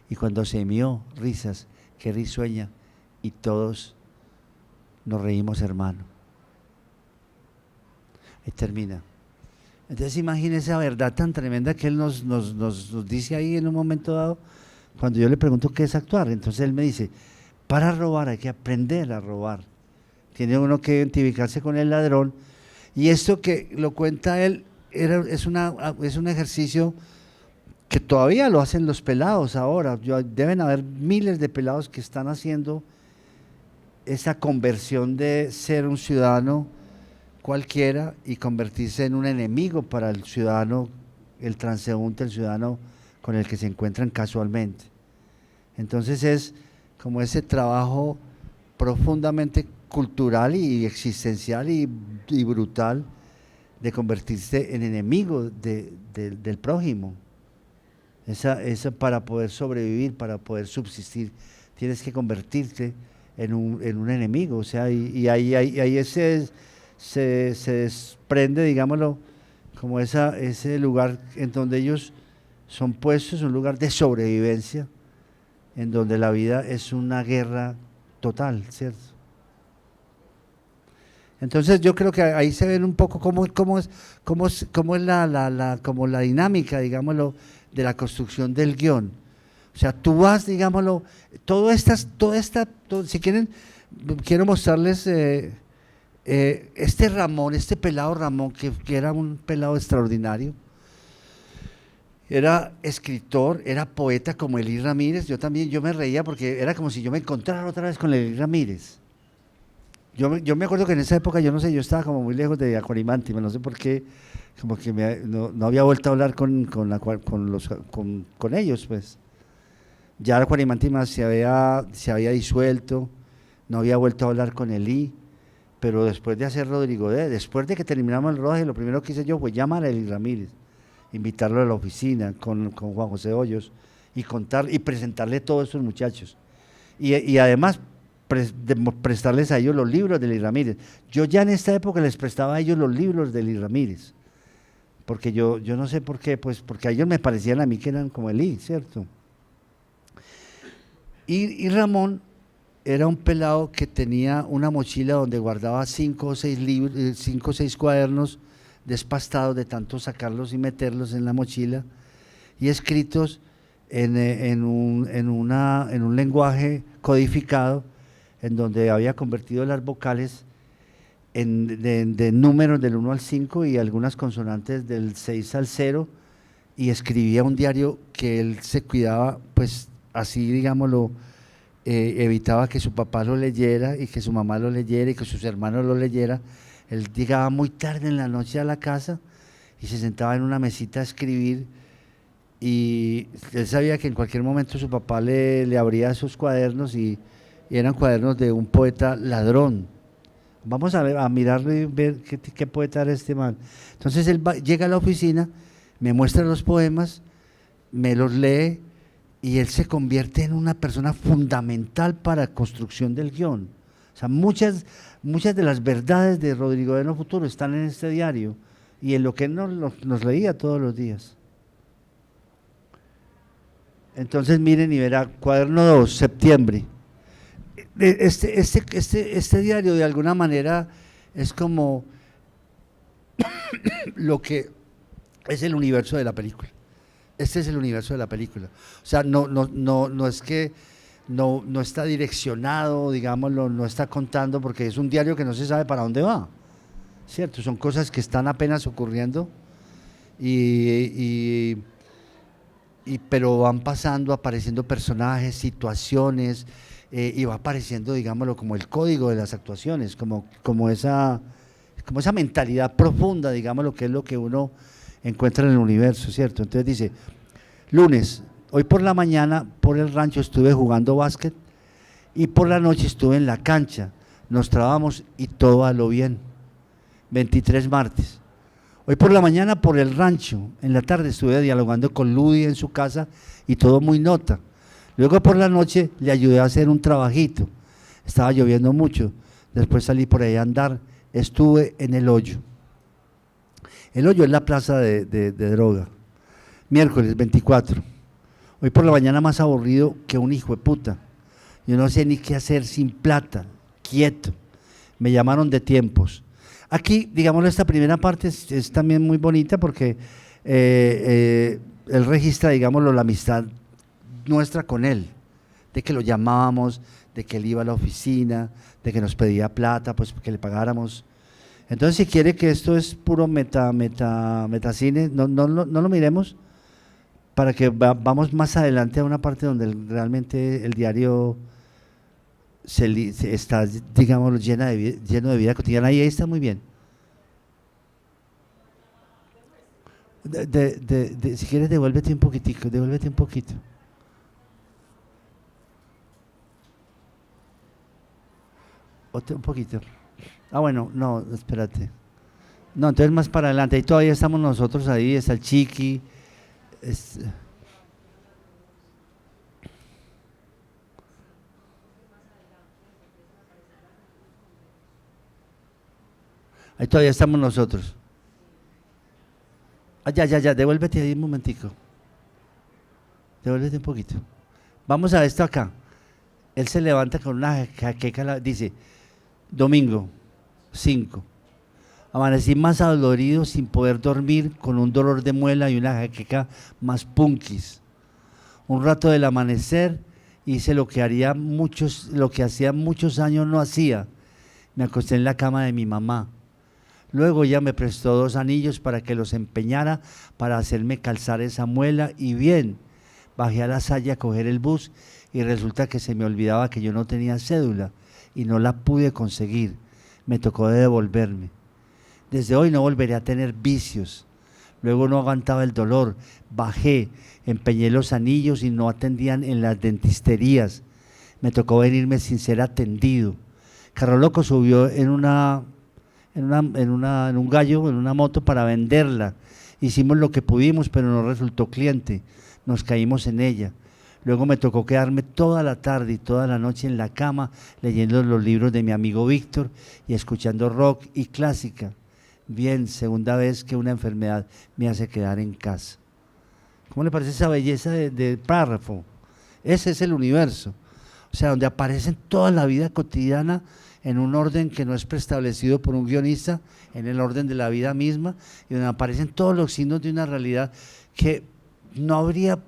Y cuando se mió, risas, qué risueña, y todos nos reímos, hermano. Y termina. Entonces imagínese esa verdad tan tremenda que él nos dice ahí en un momento dado, cuando yo le pregunto qué es actuar. Entonces él me dice, para robar hay que aprender a robar. Tiene uno que identificarse con el ladrón. Y esto que lo cuenta él es un ejercicio que todavía lo hacen los pelados ahora. Deben haber miles de pelados que están haciendo esa conversión de ser un ciudadano cualquiera y convertirse en un enemigo para el ciudadano, el transeúnte, el ciudadano con el que se encuentran casualmente. Entonces es como ese trabajo profundamente cultural y existencial y brutal de convertirse en enemigo del prójimo. Esa para poder sobrevivir, para poder subsistir, tienes que convertirte en un enemigo. O sea, y ahí se desprende, digámoslo, como ese lugar en donde ellos son puestos, un lugar de sobrevivencia, en donde la vida es una guerra total, ¿cierto? Entonces yo creo que ahí se ven un poco cómo es la dinámica, digámoslo, de la construcción del guión. O sea, tú vas, digámoslo, si quieren, quiero mostrarles este pelado Ramón, que era un pelado extraordinario. Era escritor, era poeta como Elí Ramírez. Yo me reía porque era como si yo me encontrara otra vez con Elí Ramírez. Yo me acuerdo que en esa época, yo no sé, yo estaba como muy lejos de Acuarimantima, no sé por qué, como que no había vuelto a hablar con ellos, pues. Ya Acuarimantima se había disuelto, no había vuelto a hablar con Elí, pero después de hacer Rodrigo D., después de que terminamos el rodaje, lo primero que hice yo fue llamar a Elí Ramírez, invitarlo a la oficina con Juan José Hoyos y presentarle todos estos muchachos. Y además prestarles a ellos los libros de Elí Ramírez. Yo ya en esta época les prestaba a ellos los libros de Elí Ramírez, porque yo no sé por qué, pues porque a ellos me parecían a mí que eran como Elí, ¿cierto? Y Ramón era un pelado que tenía una mochila donde guardaba 5 o 6 libros, 5 o 6 cuadernos despastados de tanto sacarlos y meterlos en la mochila, y escritos en un lenguaje codificado, en donde había convertido las vocales de números del 1 al 5 y algunas consonantes del 6 al 0, y escribía un diario que él se cuidaba, pues así, digámoslo, evitaba que su papá lo leyera y que su mamá lo leyera y que sus hermanos lo leyeran. Él llegaba muy tarde en la noche a la casa y se sentaba en una mesita a escribir, y él sabía que en cualquier momento su papá le abría esos cuadernos y eran cuadernos de un poeta ladrón. Vamos a mirarlo y ver qué poeta era este man. Entonces él llega a la oficina, me muestra los poemas, me los lee, y él se convierte en una persona fundamental para la construcción del guión. O sea, muchas de las verdades de Rodrigo Bueno Futuro están en este diario y en lo que él nos leía todos los días. Entonces miren y verá, cuaderno 2, septiembre. Este diario de alguna manera es como lo que es el universo de la película. Este es el universo de la película. O sea, no es que no está direccionado, digámoslo, no está contando, porque es un diario que no se sabe para dónde va, ¿cierto? Son cosas que están apenas ocurriendo pero van pasando, apareciendo personajes, situaciones, y va apareciendo, digámoslo, como el código de las actuaciones, como esa mentalidad profunda, digámoslo, que es lo que uno encuentra en el universo, ¿cierto? Entonces dice, lunes, hoy por la mañana por el rancho estuve jugando básquet y por la noche estuve en la cancha, nos trabamos y todo a lo bien. 23 martes. Hoy por la mañana por el rancho, en la tarde estuve dialogando con Ludi en su casa y todo muy nota. Luego por la noche le ayudé a hacer un trabajito, estaba lloviendo mucho, después salí por ahí a andar, estuve en El Hoyo. El Hoyo es la plaza de droga. Miércoles 24. Hoy por la mañana más aburrido que un hijo de puta. Yo no sé ni qué hacer sin plata, quieto. Me llamaron de tiempos. Aquí, digámoslo, esta primera parte es también muy bonita porque él registra, digámoslo, la amistad nuestra con él, de que lo llamábamos, de que él iba a la oficina, de que nos pedía plata, pues que le pagáramos. Entonces, si quiere que esto es puro metacine, no lo miremos, para que vamos más adelante a una parte donde realmente el diario está, digamos, lleno de vida cotidiana, y ahí está muy bien. Si quieres, devuélvete un poquitico, devuélvete un poquito. Un poquito. Ah, bueno, no, espérate. No, entonces más para adelante, ahí todavía estamos nosotros, ahí está el Chiqui. Ahí todavía estamos nosotros. Ah, ya, devuélvete ahí un momentico. Devuélvete un poquito. Vamos a esto acá. Él se levanta con una jaqueca, dice, domingo, 5. Amanecí más adolorido, sin poder dormir, con un dolor de muela y una jaqueca más punkis. Un rato del amanecer hice lo que hacía muchos años no hacía. Me acosté en la cama de mi mamá. Luego ella me prestó 2 anillos para que los empeñara para hacerme calzar esa muela y bien, bajé a la Salle a coger el bus y resulta que se me olvidaba que yo no tenía cédula y no la pude conseguir, me tocó devolverme. Desde hoy no volveré a tener vicios. Luego no aguantaba el dolor, bajé, empeñé los anillos y no atendían en las dentisterías, me tocó venirme sin ser atendido. Carro Loco subió en un gallo, en una moto para venderla. Hicimos lo que pudimos, pero no resultó cliente. Nos caímos en ella. Luego me tocó quedarme toda la tarde y toda la noche en la cama leyendo los libros de mi amigo Víctor y escuchando rock y clásica. Bien, segunda vez que una enfermedad me hace quedar en casa. ¿Cómo le parece esa belleza de párrafo? Ese es el universo. O sea, donde aparecen toda la vida cotidiana en un orden que no es preestablecido por un guionista, en el orden de la vida misma, y donde aparecen todos los signos de una realidad que no habría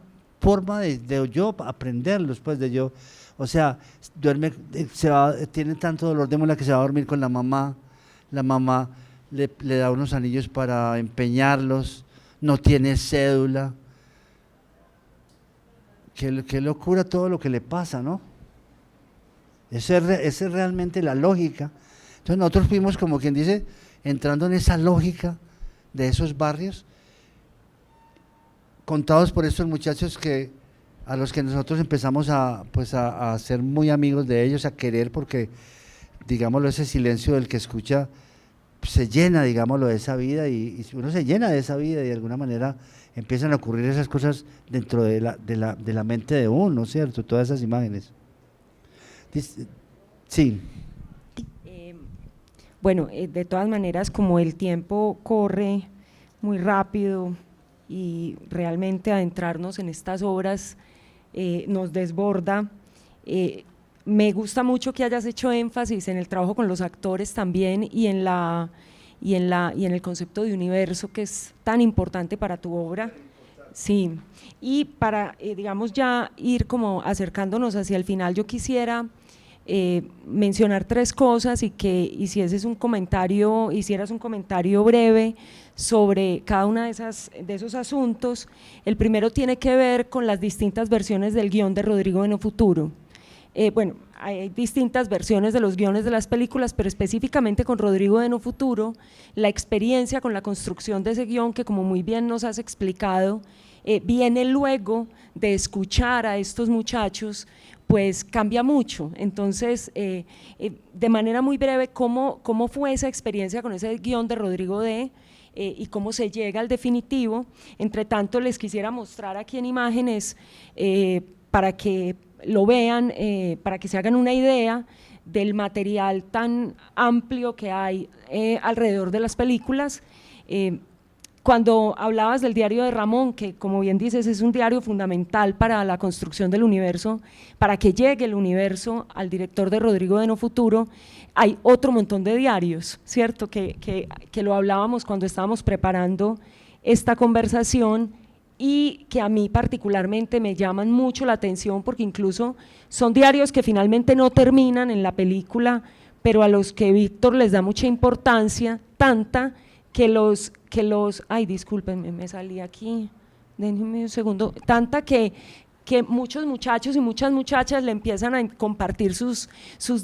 forma de yo aprenderlos, pues de yo, o sea, duerme, tiene tanto dolor de muela que se va a dormir con la mamá le da unos anillos para empeñarlos, no tiene cédula, qué locura todo lo que le pasa, ¿no? Esa es realmente la lógica. Entonces nosotros fuimos, como quien dice, entrando en esa lógica de esos barrios, contados por estos muchachos a los que nosotros empezamos a ser muy amigos de ellos, a querer, porque, digámoslo, ese silencio del que escucha se llena, digámoslo, de esa vida, y uno se llena de esa vida y de alguna manera empiezan a ocurrir esas cosas dentro de la mente de uno, ¿cierto? Todas esas imágenes. Sí. Bueno, de todas maneras, como el tiempo corre muy rápido y realmente adentrarnos en estas obras nos desborda, me gusta mucho que hayas hecho énfasis en el trabajo con los actores también y en el concepto de universo, que es tan importante para tu obra. Sí, y para, digamos, ya ir como acercándonos hacia el final, yo quisiera mencionar 3 cosas y que hicieras un comentario breve sobre cada una de esos asuntos. El primero tiene que ver con las distintas versiones del guión de Rodrigo de No Futuro. Bueno, hay distintas versiones de los guiones de las películas, pero específicamente con Rodrigo de No Futuro, la experiencia con la construcción de ese guión, que como muy bien nos has explicado, viene luego de escuchar a estos muchachos, pues cambia mucho. Entonces, de manera muy breve, ¿cómo fue esa experiencia con ese guión de Rodrigo y cómo se llega al definitivo? Entre tanto, les quisiera mostrar aquí en imágenes para que lo vean, para que se hagan una idea del material tan amplio que hay alrededor de las películas. Cuando hablabas del diario de Ramón, que como bien dices es un diario fundamental para la construcción del universo, para que llegue el universo al director de Rodrigo de No Futuro, hay otro montón de diarios, ¿cierto? Que lo hablábamos cuando estábamos preparando esta conversación y que a mí particularmente me llaman mucho la atención porque incluso son diarios que finalmente no terminan en la película, pero a los que Víctor les da mucha importancia, tanta ay, discúlpenme, me salí aquí, denme un segundo, tanta que muchos muchachos y muchas muchachas le empiezan a compartir sus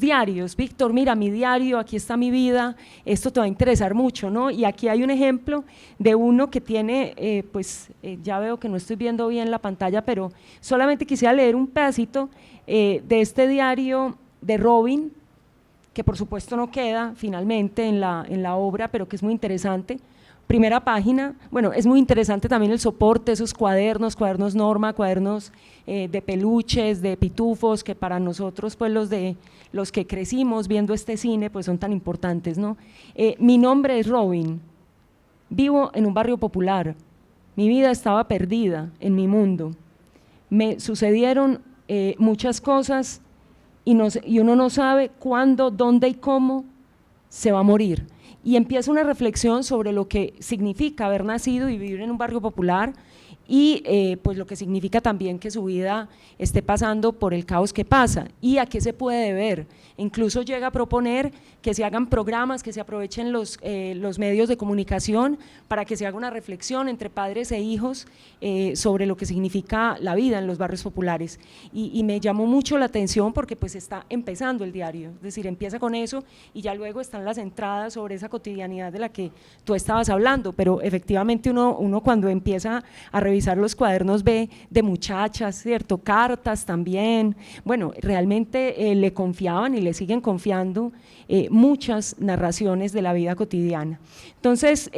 diarios. Víctor, mira mi diario, aquí está mi vida, esto te va a interesar mucho, ¿no? Y aquí hay un ejemplo de uno que tiene, ya veo que no estoy viendo bien la pantalla, pero solamente quisiera leer un pedacito de este diario de Robin, que por supuesto no queda finalmente en la obra, pero que es muy interesante. Primera página, bueno, es muy interesante también el soporte, esos cuadernos Norma, cuadernos de peluches, de pitufos, que para nosotros, pues los que crecimos viendo este cine, pues son tan importantes, ¿no? Mi nombre es Robin, vivo en un barrio popular, mi vida estaba perdida en mi mundo, me sucedieron muchas cosas y uno no sabe cuándo, dónde y cómo se va a morir. Y empieza una reflexión sobre lo que significa haber nacido y vivir en un barrio popular y pues lo que significa también que su vida esté pasando por el caos que pasa y a qué se puede deber. Incluso llega a proponer que se hagan programas, que se aprovechen los medios de comunicación para que se haga una reflexión entre padres e hijos sobre lo que significa la vida en los barrios populares. Y me llamó mucho la atención porque pues está empezando el diario, es decir, empieza con eso y ya luego están las entradas sobre esa cotidianidad de la que tú estabas hablando, pero efectivamente uno cuando empieza a revisar los cuadernos ve de muchachas, ¿cierto? Cartas también, bueno, realmente le confiaban y le siguen confiando muchas narraciones de la vida cotidiana. Entonces,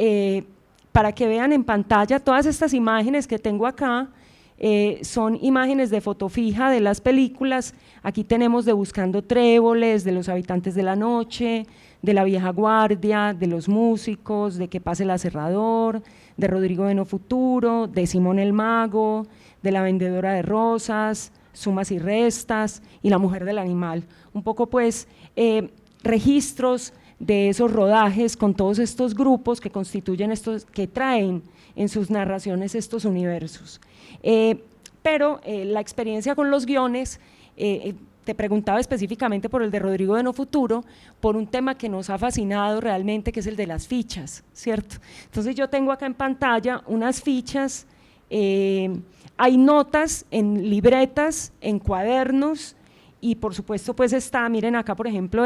para que vean en pantalla todas estas imágenes que tengo acá, son imágenes de foto fija de las películas. Aquí tenemos de Buscando Tréboles, de Los Habitantes de la Noche, de La Vieja Guardia, de Los Músicos, de Que pase el aserrador, de Rodrigo de No Futuro, de Simón el Mago, de La Vendedora de Rosas, Sumas y Restas y La Mujer del Animal. Un poco pues registros de esos rodajes con todos estos grupos que constituyen que traen en sus narraciones estos universos. Pero la experiencia con los guiones, te preguntaba específicamente por el de Rodrigo de No Futuro, por un tema que nos ha fascinado realmente, que es el de las fichas, ¿cierto? Entonces yo tengo acá en pantalla unas fichas, hay notas en libretas, en cuadernos, y por supuesto pues está, miren acá por ejemplo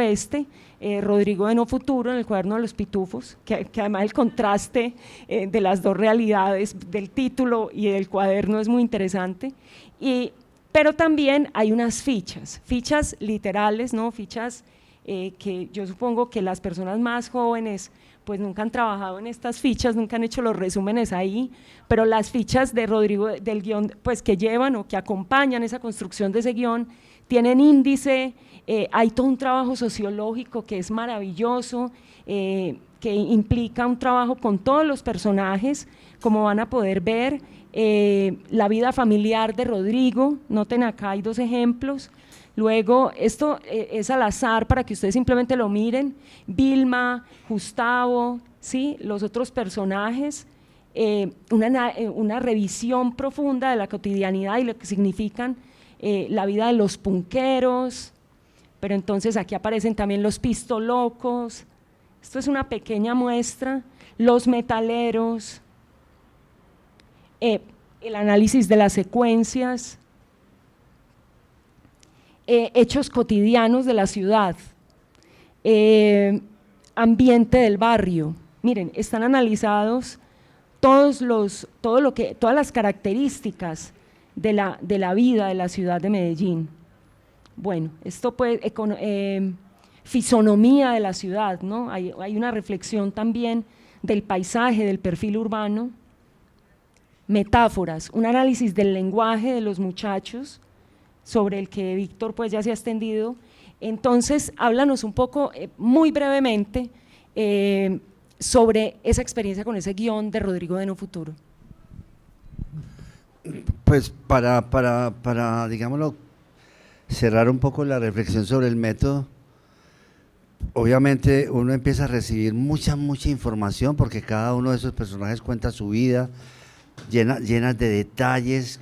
Rodrigo de No Futuro en el cuaderno de los pitufos, que además el contraste de las dos realidades del título y del cuaderno es muy interesante, pero también hay unas fichas literales, ¿no? Fichas que yo supongo que las personas más jóvenes pues nunca han trabajado en estas fichas, nunca han hecho los resúmenes ahí, pero las fichas de Rodrigo del guión pues que llevan o que acompañan esa construcción de ese guión tienen índice, hay todo un trabajo sociológico que es maravilloso, que implica un trabajo con todos los personajes, como van a poder ver, la vida familiar de Rodrigo, noten acá hay 2 ejemplos. Luego, esto es al azar para que ustedes simplemente lo miren, Vilma, Gustavo, ¿sí? Los otros personajes, una revisión profunda de la cotidianidad y lo que significan la vida de los punqueros, pero entonces aquí aparecen también los pistolocos, esto es una pequeña muestra, los metaleros, el análisis de las secuencias, hechos cotidianos de la ciudad, ambiente del barrio. Miren, están analizados todas las características de la vida de la ciudad de Medellín. Bueno, esto pues, fisonomía de la ciudad, ¿no? Hay una reflexión también del paisaje, del perfil urbano, metáforas, un análisis del lenguaje de los muchachos, sobre el que Víctor pues ya se ha extendido. Entonces, háblanos un poco, muy brevemente, sobre esa experiencia con ese guión de Rodrigo de No Futuro. Pues para digámoslo, cerrar un poco la reflexión sobre el método, obviamente uno empieza a recibir mucha información porque cada uno de esos personajes cuenta su vida, llenas de detalles,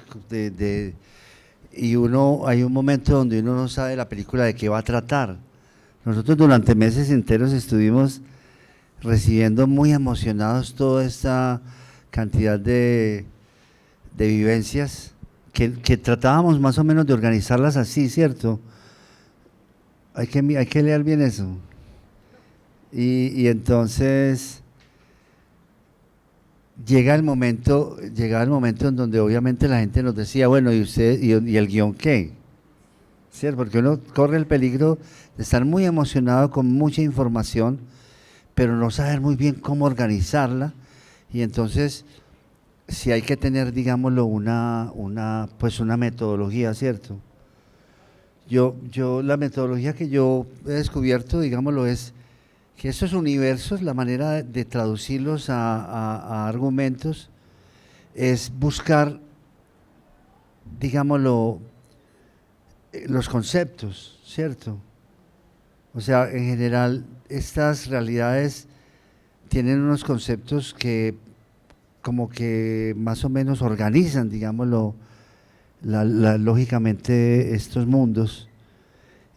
y hay un momento donde uno no sabe la película de qué va a tratar. Nosotros durante meses enteros estuvimos recibiendo muy emocionados toda esta cantidad de vivencias que tratábamos más o menos de organizarlas así, ¿cierto? Hay que leer bien eso. Y entonces llegaba el momento en donde obviamente la gente nos decía, bueno, ¿y usted, y el guión qué? ¿Cierto? Porque uno corre el peligro de estar muy emocionado con mucha información, pero no saber muy bien cómo organizarla, y entonces sí hay que tener, digámoslo, una metodología, ¿cierto? La metodología que yo he descubierto, digámoslo, es que esos universos, la manera de traducirlos a argumentos es buscar, digámoslo, los conceptos, ¿cierto? O sea, en general, estas realidades tienen unos conceptos que como que más o menos organizan, digámoslo, lógicamente estos mundos.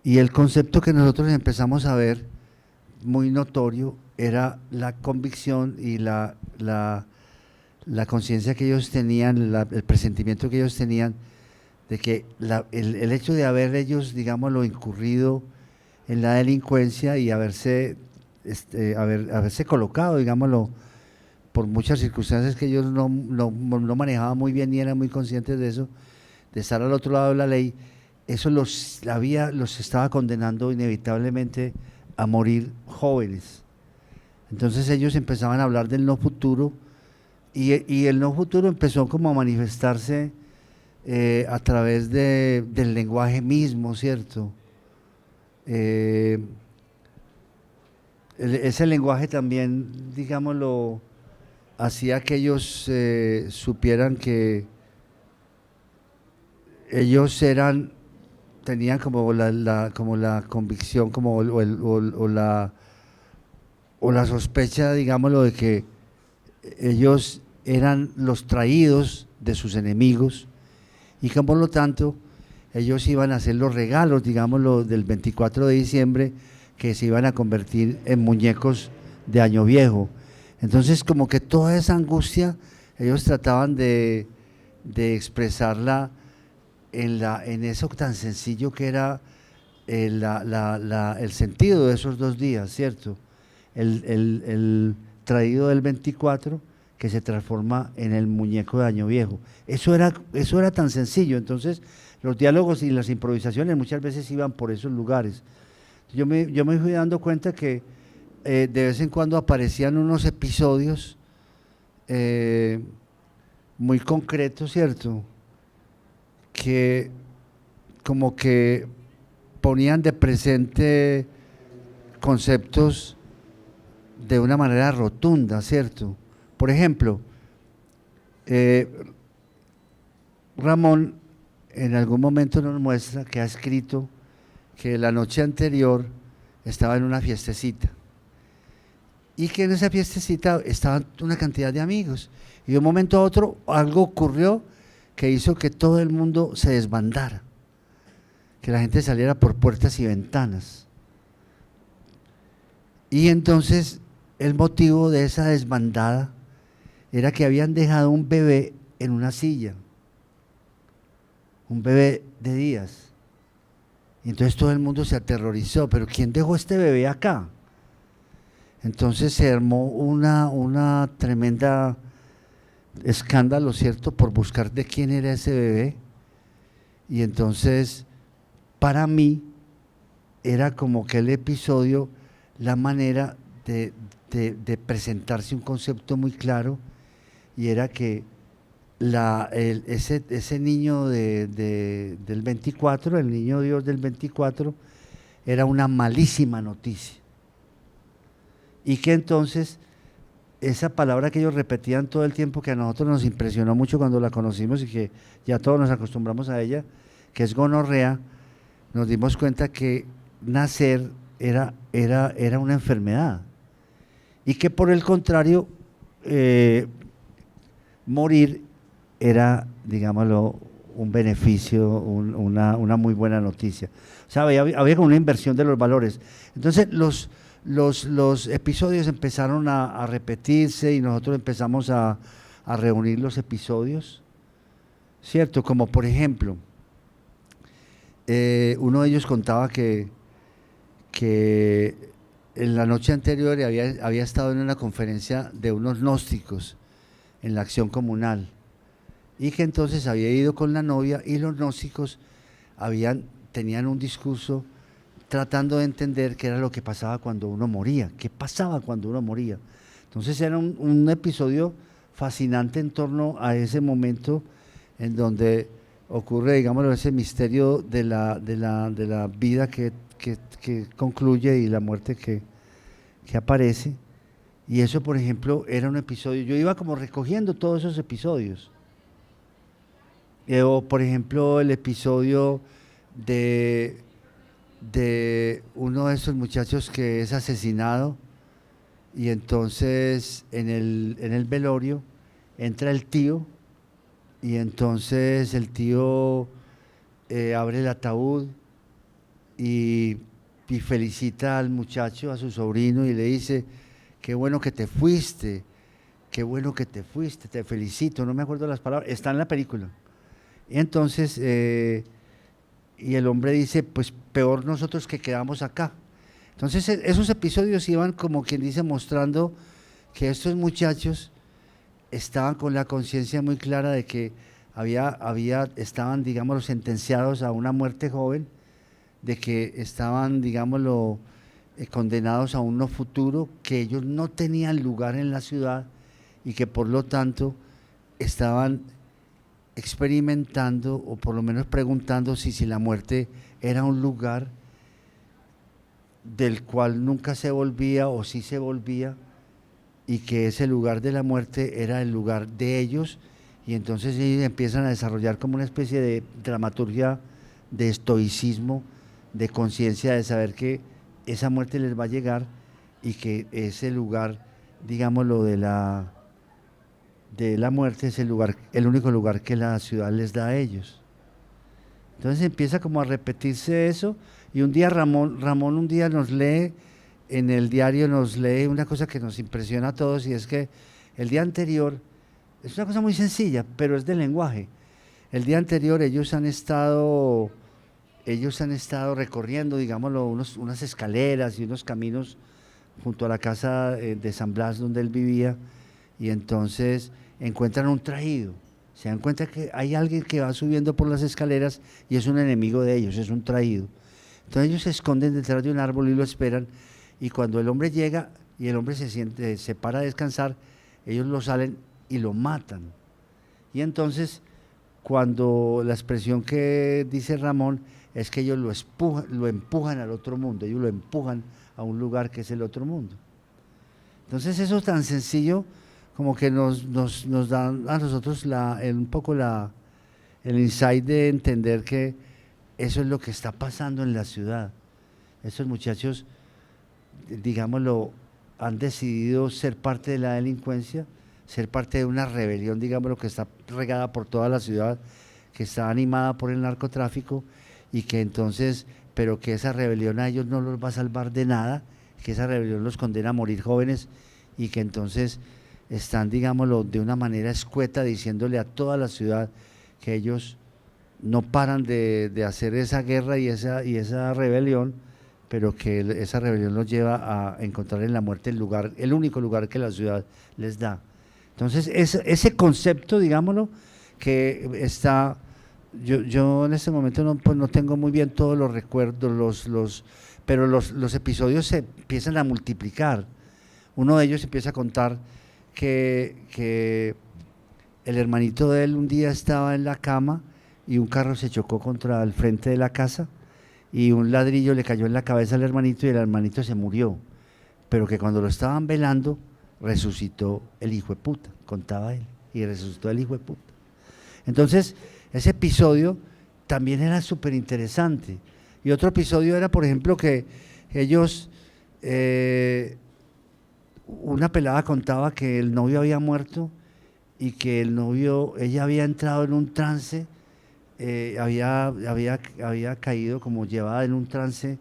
Y el concepto que nosotros empezamos a ver muy notorio era la convicción y la conciencia que ellos tenían, el presentimiento que ellos tenían de que el hecho de haber ellos, digámoslo, incurrido en la delincuencia y haberse colocado, digámoslo, por muchas circunstancias que ellos no manejaban muy bien ni eran muy conscientes de eso, de estar al otro lado de la ley, eso los estaba condenando inevitablemente a morir jóvenes. Entonces ellos empezaban a hablar del no futuro, y el no futuro empezó como a manifestarse a través del lenguaje mismo, ¿cierto? Ese lenguaje también, digámoslo, hacía que ellos supieran que ellos tenían como la convicción, o la sospecha, digámoslo, de que ellos eran los traídos de sus enemigos, y que por lo tanto ellos iban a hacer los regalos, digámoslo, del 24 de diciembre, que se iban a convertir en muñecos de Año Viejo. Entonces, como que toda esa angustia ellos trataban de expresarla en eso tan sencillo que era el sentido de esos 2 días, ¿cierto? El traído del 24 que se transforma en el muñeco de Año Viejo. Eso era tan sencillo. Entonces los diálogos y las improvisaciones muchas veces iban por esos lugares. Yo me fui dando cuenta que de vez en cuando aparecían unos episodios muy concretos, ¿cierto?, que como que ponían de presente conceptos de una manera rotunda, ¿cierto? Por ejemplo, Ramón en algún momento nos muestra que ha escrito que la noche anterior estaba en una fiestecita y que en esa fiestecita estaban una cantidad de amigos y de un momento a otro algo ocurrió que hizo que todo el mundo se desbandara, que la gente saliera por puertas y ventanas. Y entonces el motivo de esa desbandada era que habían dejado un bebé en una silla, un bebé de días. Y entonces todo el mundo se aterrorizó, pero ¿quién dejó este bebé acá? Entonces se armó una tremenda escándalo, ¿cierto?, por buscar de quién era ese bebé. Y entonces, para mí, era como que el episodio, la manera de presentarse un concepto muy claro, y era que ese niño del 24, el niño Dios del 24, era una malísima noticia. Y que entonces esa palabra que ellos repetían todo el tiempo, que a nosotros nos impresionó mucho cuando la conocimos y que ya todos nos acostumbramos a ella, que es gonorrea, nos dimos cuenta que nacer era una enfermedad y que por el contrario morir era, digámoslo, un beneficio, una muy buena noticia. O sea, había como una inversión de los valores. Entonces los episodios empezaron a repetirse y nosotros empezamos a reunir los episodios, ¿cierto? Como por ejemplo, uno de ellos contaba que en la noche anterior había estado en una conferencia de unos gnósticos en la Acción Comunal y que entonces había ido con la novia y los gnósticos tenían un discurso tratando de entender qué era lo que pasaba cuando uno moría, qué pasaba cuando uno moría. Entonces era un episodio fascinante en torno a ese momento en donde ocurre, digámoslo, ese misterio de la vida que concluye y la muerte que aparece. Y eso, por ejemplo, era un episodio, yo iba como recogiendo todos esos episodios. O, por ejemplo, el episodio de uno de esos muchachos que es asesinado y entonces en el velorio entra el tío y entonces el tío abre el ataúd y felicita al muchacho, a su sobrino, y le dice: qué bueno que te fuiste, qué bueno que te fuiste, te felicito, no me acuerdo las palabras, está en la película. Y entonces, y el hombre dice: pues peor nosotros que quedamos acá. Entonces esos episodios iban, como quien dice, mostrando que estos muchachos estaban con la conciencia muy clara de que estaban, digámoslo, sentenciados a una muerte joven, de que estaban, digámoslo, condenados a un no futuro, que ellos no tenían lugar en la ciudad y que por lo tanto estaban experimentando o por lo menos preguntando si la muerte era un lugar del cual nunca se volvía o si se volvía, y que ese lugar de la muerte era el lugar de ellos. Y entonces ellos empiezan a desarrollar como una especie de dramaturgia de estoicismo, de conciencia de saber que esa muerte les va a llegar y que ese lugar, digámoslo, de la muerte es el único lugar que la ciudad les da a ellos. Entonces empieza como a repetirse eso, y un día Ramón un día nos lee, en el diario nos lee una cosa que nos impresiona a todos, y es que el día anterior, es una cosa muy sencilla, pero es del lenguaje. El día anterior ellos han estado recorriendo, digámoslo, unas escaleras y unos caminos junto a la casa de San Blas donde él vivía, y entonces encuentran un traído. Se dan cuenta que hay alguien que va subiendo por las escaleras y es un enemigo de ellos, es un traído. Entonces ellos se esconden detrás de un árbol y lo esperan, y cuando el hombre llega y el hombre se para a descansar, ellos lo salen y lo matan. Y entonces cuando la expresión que dice Ramón es que ellos lo empujan al otro mundo, ellos lo empujan a un lugar que es el otro mundo. Entonces eso tan sencillo como que nos da a nosotros un poco el insight de entender que eso es lo que está pasando en la ciudad. Estos muchachos, digámoslo, han decidido ser parte de la delincuencia, ser parte de una rebelión, digámoslo, que está regada por toda la ciudad, que está animada por el narcotráfico y que entonces, pero que esa rebelión a ellos no los va a salvar de nada, que esa rebelión los condena a morir jóvenes y que entonces están, digámoslo, de una manera escueta diciéndole a toda la ciudad que ellos no paran de hacer esa guerra y esa rebelión, pero que esa rebelión los lleva a encontrar en la muerte el único lugar que la ciudad les da. Entonces, ese concepto, digámoslo, que está, yo en este momento pues no tengo muy bien todos los recuerdos, pero los episodios se empiezan a multiplicar. Uno de ellos empieza a contar que el hermanito de él un día estaba en la cama y un carro se chocó contra el frente de la casa y un ladrillo le cayó en la cabeza al hermanito y el hermanito se murió, pero que cuando lo estaban velando resucitó el hijo de puta, contaba él, y resucitó el hijo de puta. Entonces, ese episodio también era súper interesante. Y otro episodio era, por ejemplo, que ellos, una pelada contaba que el novio había muerto y que ella había entrado en un trance, había caído como llevada en un trance,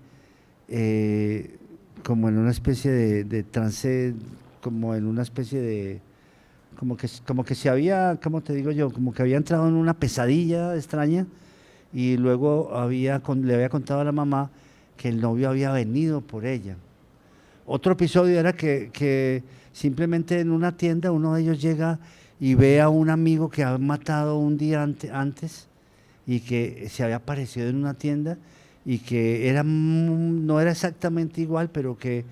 como en una especie de trance, como en una especie de, como que se había, ¿cómo te digo yo? Como que había entrado en una pesadilla extraña y luego le había contado a la mamá que el novio había venido por ella. Otro episodio era que simplemente en una tienda uno de ellos llega y ve a un amigo que ha matado un día antes y que se había aparecido en una tienda y que no era exactamente igual, pero que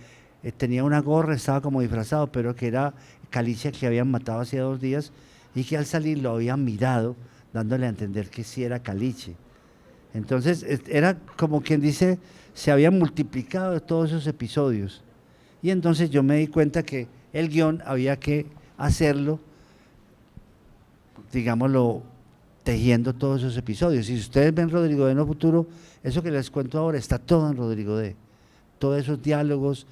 tenía una gorra, estaba como disfrazado, pero que era Caliche, que habían matado hacía 2 días y que al salir lo habían mirado, dándole a entender que sí era Caliche. Entonces era como quien dice, se habían multiplicado todos esos episodios y entonces yo me di cuenta que el guión había que hacerlo, digámoslo, tejiendo todos esos episodios. Y si ustedes ven Rodrigo D. No Futuro, eso que les cuento ahora está todo en Rodrigo D. Todos esos diálogos,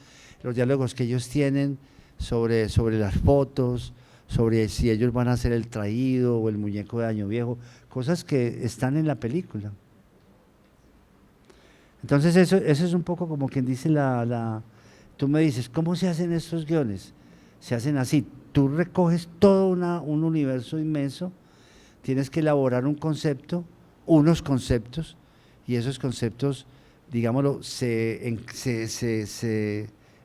los diálogos que ellos tienen sobre las fotos, sobre si ellos van a hacer el traído o el muñeco de Año Viejo, cosas que están en la película. Entonces eso es un poco como quien dice tú me dices, ¿cómo se hacen estos guiones? Se hacen así, tú recoges todo un universo inmenso, tienes que elaborar unos conceptos, y esos conceptos, digámoslo, se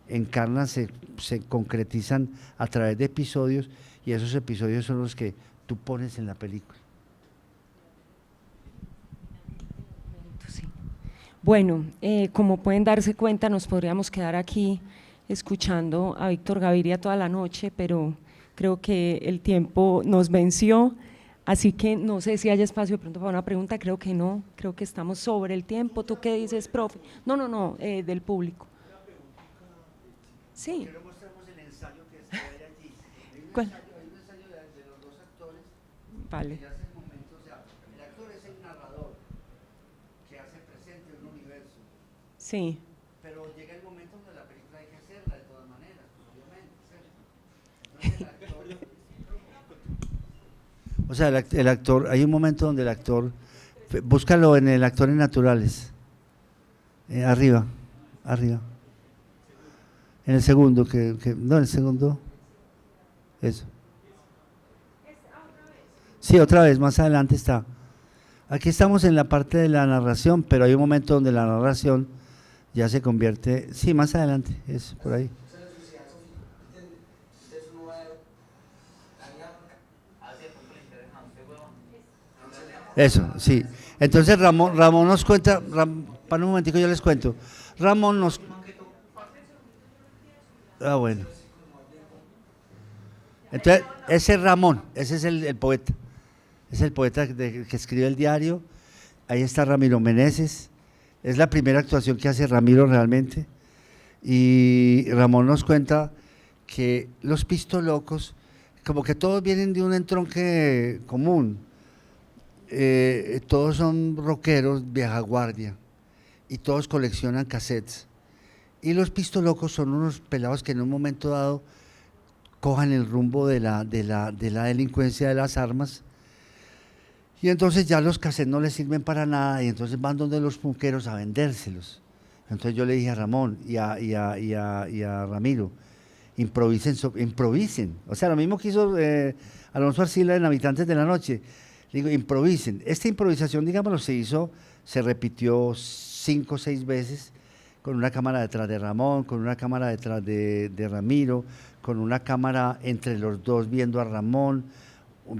encarnan, se concretizan a través de episodios, y esos episodios son los que tú pones en la película. Bueno, como pueden darse cuenta, nos podríamos quedar aquí escuchando a Víctor Gaviria toda la noche, pero creo que el tiempo nos venció, así que no sé si hay espacio de pronto para una pregunta, creo que no, creo que estamos sobre el tiempo. ¿Tú qué dices, profe? No, del público. Sí. Quiero mostrarnos el ensayo que está allí. ¿Cuál? Hay un ensayo de los 2 actores. Vale. Que hacen momentos, o sea, el actor es el narrador que hace presente un universo. Sí. Pero llega el momento donde la película hay que hacerla de todas maneras, pues, obviamente, ¿cierto? Entonces el actor, o sea, el actor, hay un momento donde el actor, búscalo en el Actores Naturales, arriba. En el segundo, no, en el segundo, eso. Sí, otra vez, más adelante está. Aquí estamos en la parte de la narración, pero hay un momento donde la narración ya se convierte, sí, más adelante, es por ahí. Eso, sí. Entonces Ramón nos cuenta, para un momentico yo les cuento. Ramón nos... Ah, bueno. Entonces, ese es Ramón, ese es el poeta. es el poeta que escribe el diario. Ahí está Ramiro Meneses, es la primera actuación que hace Ramiro realmente, y Ramón nos cuenta que los pistolocos, como que todos vienen de un entronque común, todos son rockeros vieja guardia, y todos coleccionan cassettes, y los pistolocos son unos pelados que en un momento dado cojan el rumbo de la delincuencia de las armas, y entonces ya los cassettes no les sirven para nada, y entonces van donde los punqueros a vendérselos. Entonces yo le dije a Ramón y a Ramiro, improvisen. O sea, lo mismo que hizo Alonso Arcila en Habitantes de la Noche. Le digo, improvisen. Esta improvisación, digámoslo, se repitió 5 o 6 veces, con una cámara detrás de Ramón, con una cámara detrás de Ramiro, con una cámara entre los dos viendo a Ramón,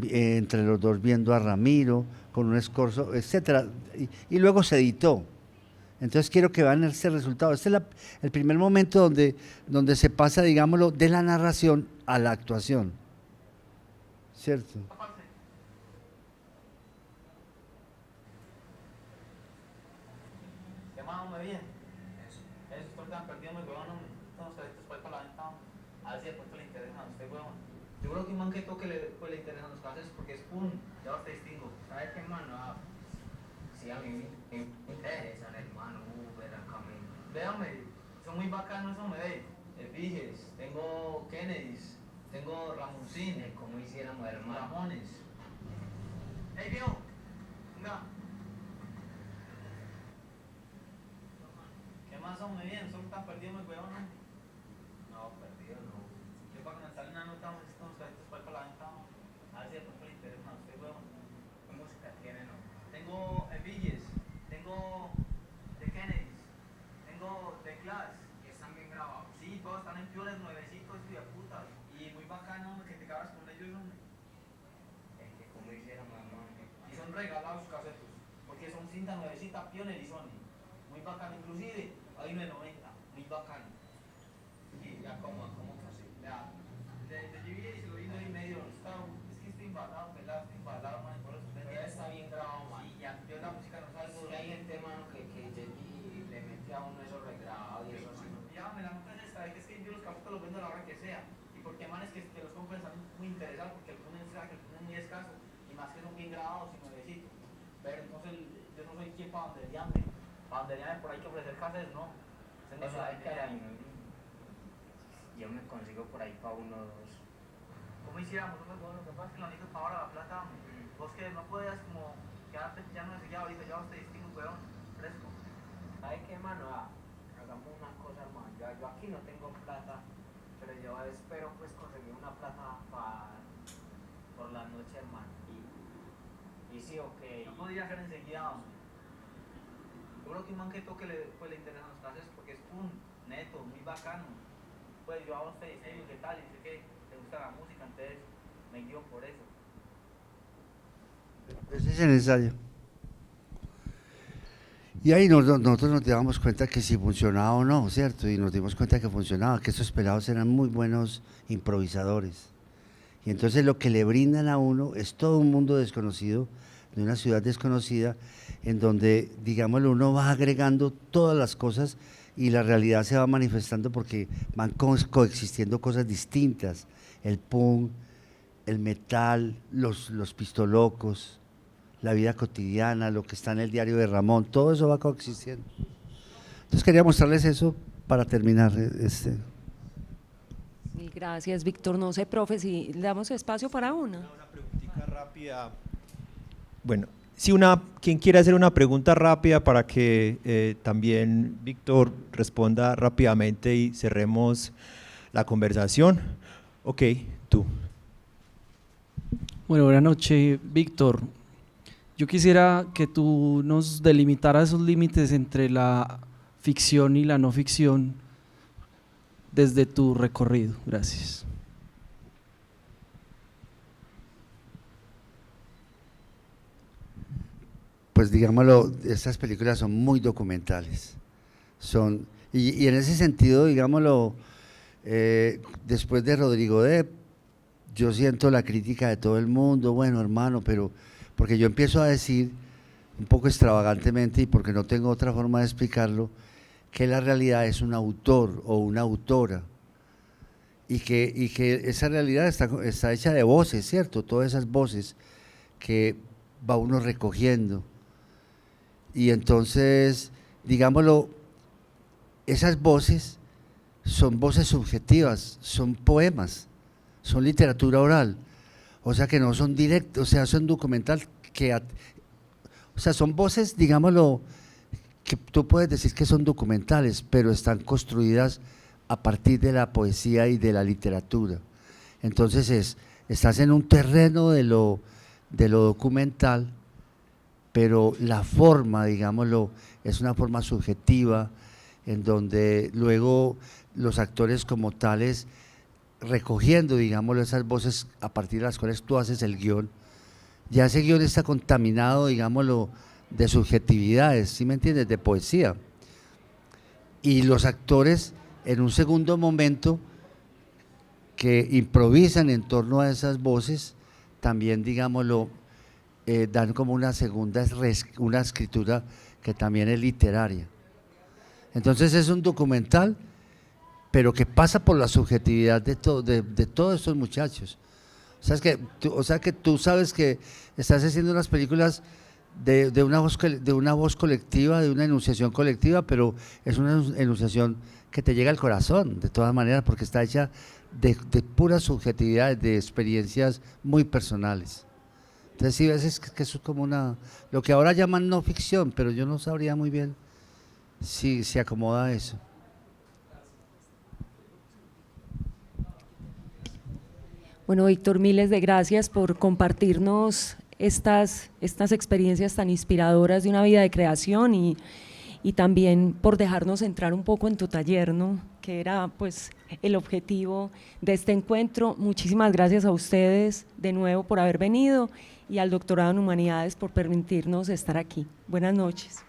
entre los dos viendo a Ramiro, con un escorzo, etcétera, y luego se editó. Entonces quiero que vean ese resultado. Este es el primer momento donde se pasa, digámoslo, de la narración a la actuación, ¿cierto? ¿Qué más, hombre? Bien. Eso, esto tan perdido, mi huevón, unos créditos para la venta. A ver si de pronto le interesan a usted, huevón. Yo creo que un man que toque pues, le interesan los casos porque es pum, ya usted distingo. ¿Sabes qué, mano? Sí, a mí me interesan, hermano, camino. Véame, son muy bacanos, hombre. Efiges, tengo Kennedys, tengo Ramoncín, Como hiciéramos, hermano. Ramones. Ey, viejo, venga. ¿Qué más, hombre? Bien, solo están perdidos, mi huevón, ¿no? No, perdido, no. Yo para comenzar una nota, necesito unos créditos para la venta. A ver si de pronto le interesan a usted, huevón. ¿Qué música tiene, no? Tengo Efiges, tengo The Kennedys, tengo The Clash. Y están bien grabados. Sí, todos están en piores, nuevecitos y de putas. Y muy bacano que te cabras con ellos, hombre. Es que como hiciéramos, hermano. Y son regalados casetos, porque son cinta nuevecita, Pioneer y Sony. Muy bacano, inclusive hay uno de 90, muy bacano. Y ya, ¿cómo que así? Vea, de DVD se lo hizo ahí medio, es que estoy embalado, pelado, estoy embalado, man, por eso Pero ya está bien grabado, man. Sí, ya, yo la música no salgo. Es que hay gente, mano, que le mete a uno eso regrabado y eso así. Ya, me la nota es esta, es que yo los casetos los vendo a la hora que sea. Y porque manes que los compren están muy interesados, porque el Punen sabe que el Punen es muy escaso, y más que son bien grabados y nuevecitos. Pero entonces yo no soy quien para banderearme. Para banderearme por ahí que ofrecer casas, no. O sea, hay que yo me consigo por ahí para uno o dos. ¿Cómo hiciéramos? Bueno, lo que pasa es que lo necesito para ahora la plata. Vos que no podías como quedarte ya no sé, ya ahorita ya vos te distingo, weón, fresco. ¿Sabes qué, mano? Hagamos una cosa, hermano. Yo aquí no tengo plata, pero yo espero pues conseguir una plata por la noche, hermano. Y sí, ok. No podría ser enseguida, hombre. Yo creo que un man que toque pues, le interesan los casos porque es pum, neto, muy bacano. Pues yo a vos te distingo qué tal, y sé que te gusta la música, entonces me guío por eso. Ese es el ensayo. Y ahí nosotros nos dábamos cuenta que si funcionaba o no, ¿cierto? Y nos dimos cuenta que funcionaba, que estos pelados eran muy buenos improvisadores. Y entonces lo que le brindan a uno es todo un mundo desconocido, de una ciudad desconocida, en donde, digámoslo, uno va agregando todas las cosas y la realidad se va manifestando porque van coexistiendo cosas distintas. El punk, el metal, los pistolocos, la vida cotidiana, lo que está en el diario de Ramón, todo eso va coexistiendo. Entonces quería mostrarles eso para terminar. Sí, gracias, Víctor. No sé, profe, si le damos espacio para una. Una preguntita rápida. Bueno, si quien quiera hacer una pregunta rápida para que también Víctor responda rápidamente y cerremos la conversación. Ok, tú. Bueno, buenas noches, Víctor. Yo quisiera que tú nos delimitaras esos límites entre la ficción y la no ficción desde tu recorrido. Gracias. Pues digámoslo, estas películas son muy documentales. Y en ese sentido, digámoslo, después de Rodrigo Depp, yo siento la crítica de todo el mundo, bueno, hermano, pero porque yo empiezo a decir, un poco extravagantemente y porque no tengo otra forma de explicarlo, que la realidad es un autor o una autora, y que esa realidad está hecha de voces, ¿cierto? Todas esas voces que va uno recogiendo. Y entonces, digámoslo, esas voces son voces subjetivas, son poemas, son literatura oral, o sea que no son directos, o sea, son documental o sea, son voces, digámoslo, que tú puedes decir que son documentales, pero están construidas a partir de la poesía y de la literatura. Entonces estás en un terreno de lo documental, pero la forma, digámoslo, es una forma subjetiva, en donde luego los actores como tales, recogiendo, digámoslo, esas voces a partir de las cuales tú haces el guión, ya ese guión está contaminado, digámoslo, de subjetividades, ¿sí me entiendes?, de poesía. Y los actores, en un segundo momento, que improvisan en torno a esas voces, también, digámoslo, dan como una segunda, una escritura que también es literaria. Entonces es un documental, pero que pasa por la subjetividad de todos estos muchachos. O sea que tú sabes que estás haciendo unas películas de una voz colectiva, de una enunciación colectiva, pero es una enunciación que te llega al corazón, de todas maneras, porque está hecha de pura subjetividad, de experiencias muy personales. Entonces sí, ves que eso es como lo que ahora llaman no ficción, pero yo no sabría muy bien si se acomoda a eso. Bueno, Víctor, miles de gracias por compartirnos estas experiencias tan inspiradoras de una vida de creación y también por dejarnos entrar un poco en tu taller, ¿no?, que era pues el objetivo de este encuentro. Muchísimas gracias a ustedes de nuevo por haber venido y al Doctorado en Humanidades por permitirnos estar aquí. Buenas noches.